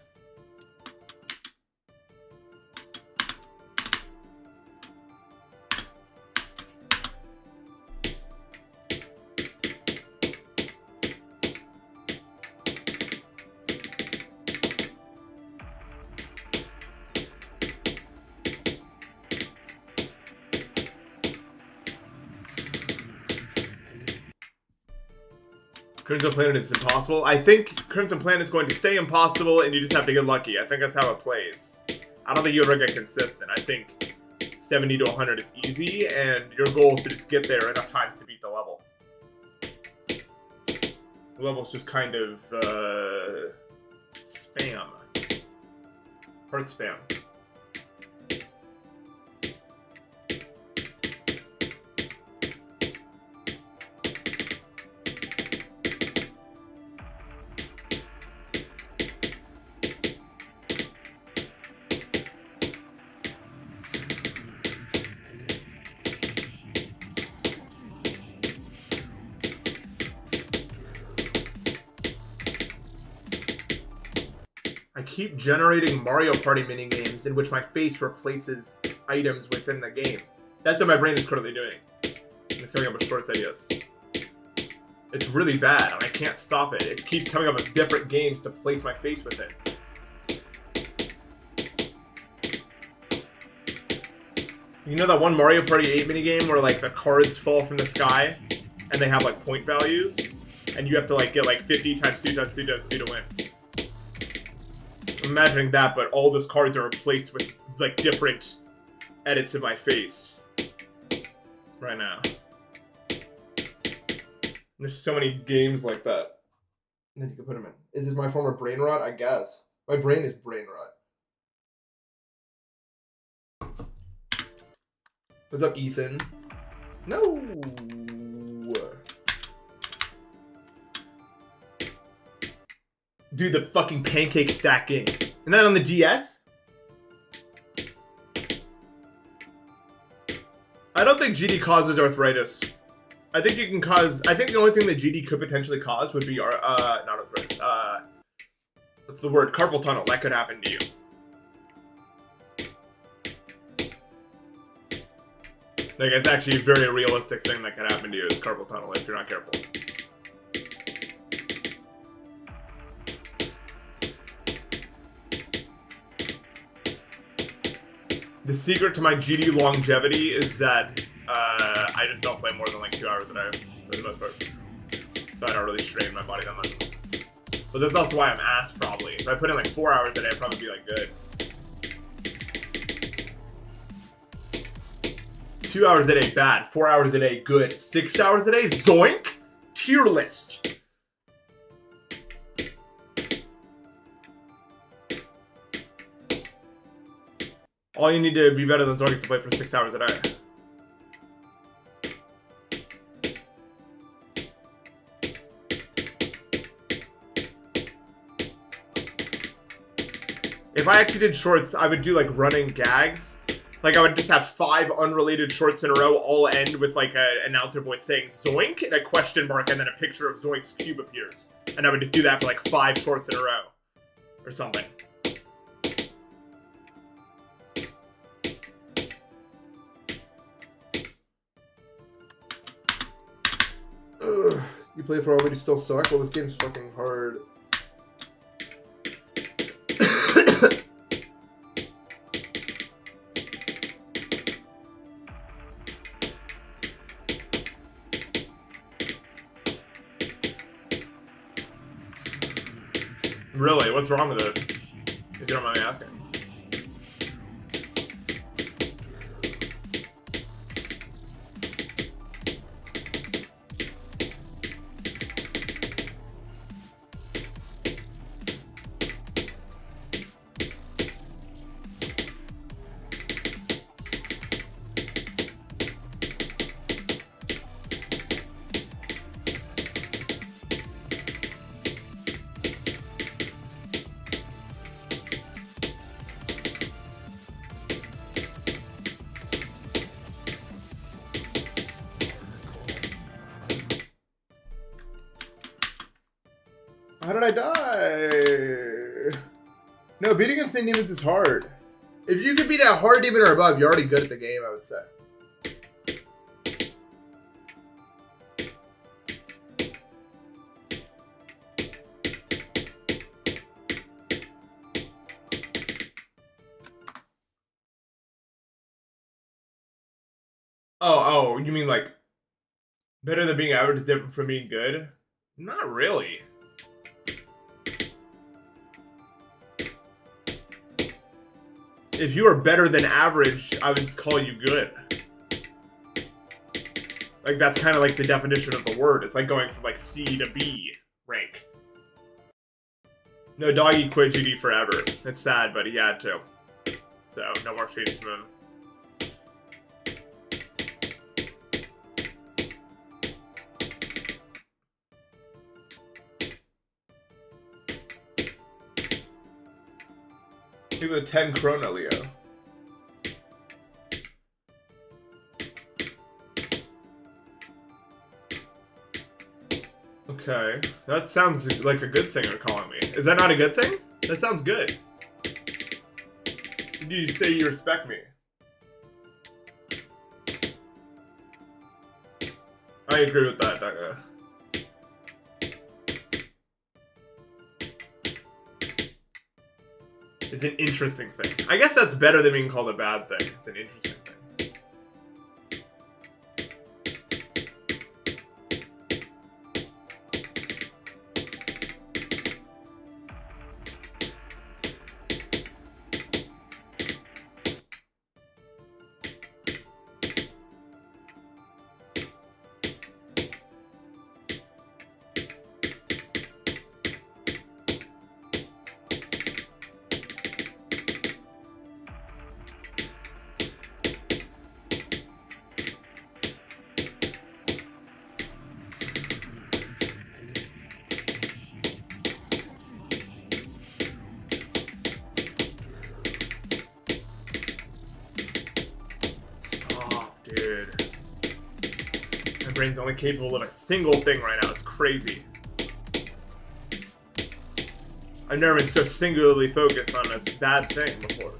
Crimson Planet is impossible. I think Crimson Planet is going to stay impossible, and you just have to get lucky. I think that's how it plays. I don't think you ever get consistent. I think 70 to 100 is easy, and your goal is to just get there enough times to beat the level. The level's just kind of, spam. Heart spam. I keep generating Mario Party minigames in which my face replaces items within the game. That's what my brain is currently doing. It's coming up with shorts ideas. It's really bad, and I can't stop it. It keeps coming up with different games to place my face within. You know that one Mario Party 8 minigame where like the cards fall from the sky and they have like point values? And you have to like get like 50 times 2 times 2 times 2 to win. I'm imagining that, but all those cards are replaced with like different edits of my face right now. There's so many games like that. And then you can put them in. Is this my form of brain rot? I guess. My brain is brain rot. What's up, Ethan? No. Dude, the fucking pancake stack game. Isn't that on the DS? I don't think GD causes arthritis. I think you can cause. I think the only thing that GD could potentially cause would be not arthritis. What's the word? Carpal tunnel. That could happen to you. Like, it's actually a very realistic thing that could happen to you is carpal tunnel if you're not careful. The secret to my GD longevity is that I just don't play more than like 2 hours a day for the most part. So I don't really strain my body that much. But that's also why I'm ass probably. If I put in like 4 hours a day, I'd probably be like good. 2 hours a day, bad. 4 hours a day, good. 6 hours a day, zoink! Tier list. All you need to be better than zoink is to play for 6 hours a day. If I actually did shorts, I would do like running gags. Like I would just have 5 unrelated shorts in a row, all end with like an announcer voice saying zoink and a question mark and then a picture of Zoink's cube appears. And I would just do that for like 5 shorts in a row. Or something. Ugh. You play for all, but you still suck? Well, this game's fucking hard. Really? What's wrong with it? If you don't mind me asking. How did I die? No, beating insane demons is hard. If you can beat a hard demon or above, you're already good at the game, I would say. Oh, you mean like better than being average is different from being good? Not really. If you are better than average, I would call you good. Like, that's kind of like the definition of the word. It's like going from, like, C to B rank. No, Doggy quit GD forever. It's sad, but he had to. So, no more streams from him. Give it a 10 Chrono, Leo. Okay. That sounds like a good thing you're calling me. Is that not a good thing? That sounds good. Do you say you respect me? I agree with that, Daga. It's an interesting thing. I guess that's better than being called a bad thing. It's an interesting thing. Dude. My brain's only capable of a single thing right now. It's crazy. I've never been so singularly focused on a bad thing before.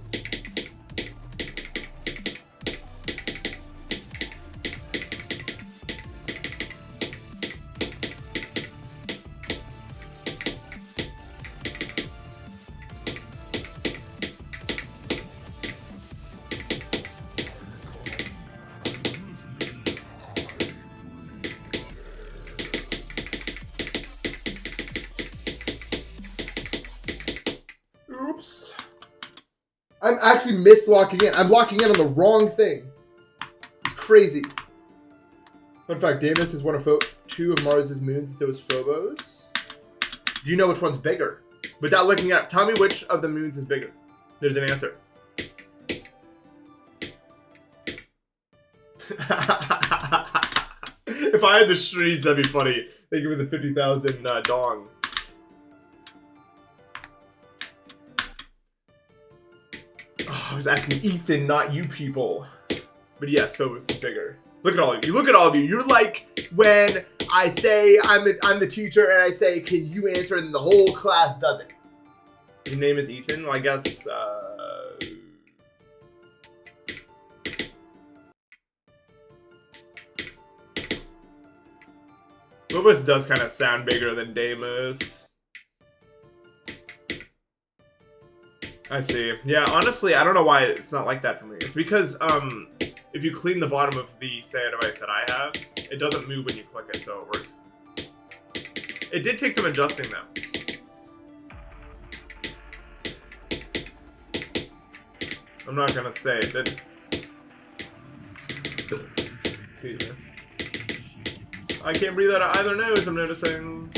Oops. I'm actually mislocking in. I'm locking in on the wrong thing. It's crazy. Fun fact, Deimos is one of two of Mars's moons, and so is Phobos. Do you know which one's bigger? Without looking at it, tell me which of the moons is bigger. There's an answer. If I had the streets, that'd be funny. They give me the 50,000 dong. Oh, I was asking Ethan, not you people. But yes, Phobos is bigger. Look at all of you. Look at all of you. You're like when I say I'm the teacher and I say, can you answer? And the whole class does it. Your name is Ethan? Well, I guess, Phobos does kind of sound bigger than Deimos. I see. Yeah, honestly, I don't know why it's not like that for me. It's because, if you clean the bottom of the Saya device that I have, it doesn't move when you click it, so it works. It did take some adjusting, though. I'm not gonna say it didn't. I can't breathe out of either nose, I'm noticing.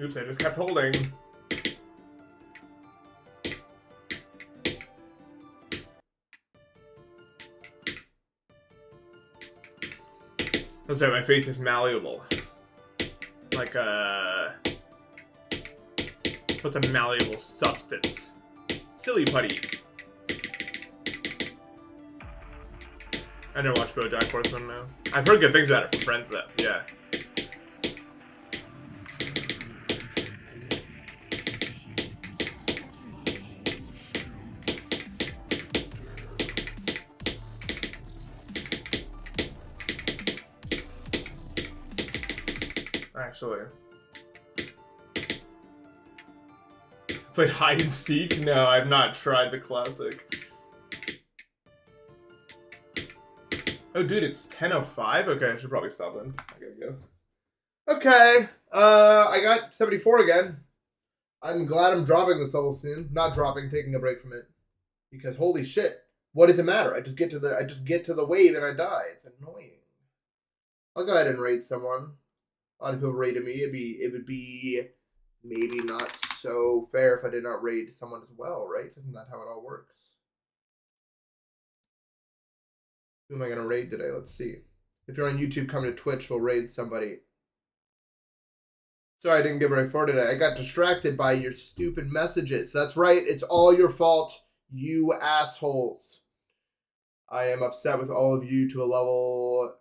Oops, I just kept holding. That's right, my face is malleable. Like what's a malleable substance? Silly putty. I never watched BoJack Horseman now. I've heard good things about it from friends though, yeah. Actually. Played hide and seek? No, I've not tried the classic. Oh, dude, it's 10:05? Okay, I should probably stop then. I gotta go. Okay. I got 74 again. I'm glad I'm dropping this level soon. Not dropping, taking a break from it. Because holy shit, what does it matter? I just get to the wave and I die. It's annoying. I'll go ahead and raid someone. A lot of people raided me. It would be maybe not so fair if I did not raid someone as well, right? Isn't that how it all works? Who am I gonna raid today? Let's see. If you're on YouTube, come to Twitch, we'll raid somebody. Sorry, I didn't get ready for today. I got distracted by your stupid messages. That's right. It's all your fault, you assholes. I am upset with all of you to a level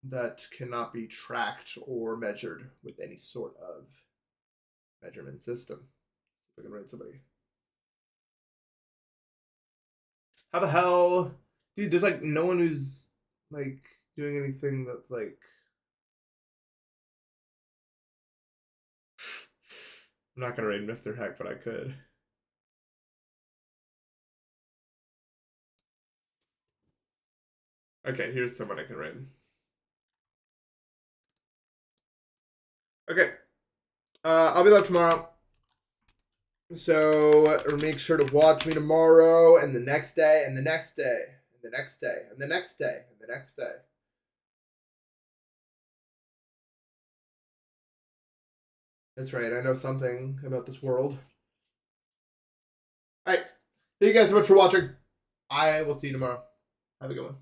that cannot be tracked or measured with any sort of measurement system. If I can raid somebody. How the hell? Dude, there's like no one who's like doing anything that's like... I'm not gonna raid Mr. Heck, but I could. Okay, here's someone I can raid. Okay. I'll be live tomorrow. So make sure to watch me tomorrow and the next day and the next day and the next day and the next day and the next day. That's right, I know something about this world. Alright. Thank you guys so much for watching. I will see you tomorrow. Have a good one.